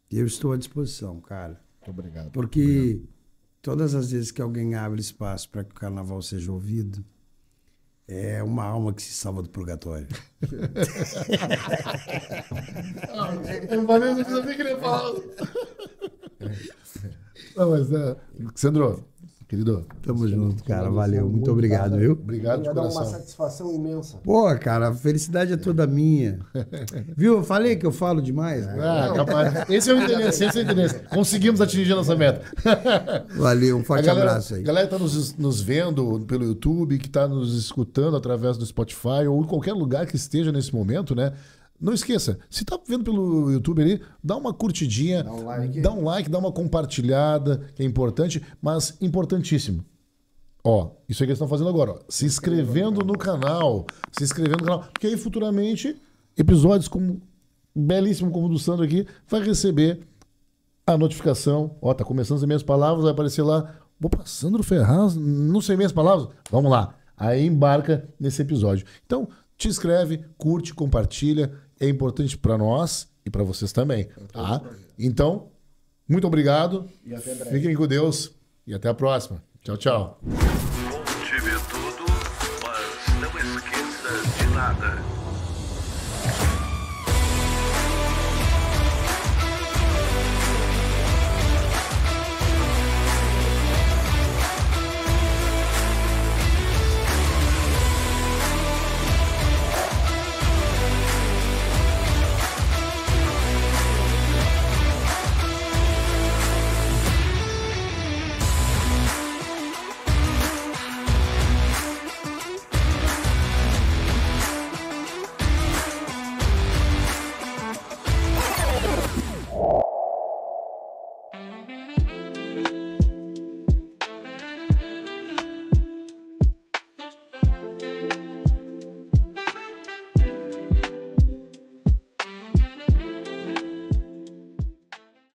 eu estou à disposição, cara. Muito obrigado. Porque todas as vezes que alguém abre espaço para que o carnaval seja ouvido, é uma alma que se salva do purgatório. Eu falei, não sabia que ele ia falar. Não, mas, Sandro, querido. Tamo junto, cara. Valeu. Muito obrigado, viu? Obrigado de Ia dar uma coração. satisfação imensa. Pô, cara, a felicidade é toda minha. Viu? Eu falei que eu falo demais. Capaz. Esse é o interesse, Conseguimos atingir a nossa meta. Valeu, um forte abraço aí. A galera está nos vendo pelo YouTube, que está nos escutando através do Spotify ou em qualquer lugar que esteja nesse momento, né? Não esqueça, se tá vendo pelo YouTube ali, dá uma curtidinha, dá um like, dá uma compartilhada, que é importante, mas importantíssimo. Ó, isso aí que eles estão fazendo agora, ó, se inscrevendo no canal, porque aí futuramente episódios como belíssimo como o do Sandro aqui, vai receber a notificação. Ó, tá começando as minhas palavras, vai aparecer lá, opa, Sandro Ferraz, não sei minhas palavras, vamos lá. Aí embarca nesse episódio. Então, te inscreve, curte, compartilha. É importante para nós e para vocês também. Tá? Então, muito obrigado. E até breve. Fiquem com Deus e até a próxima. Tchau, tchau. Cultive tudo, mas não esqueça de nada.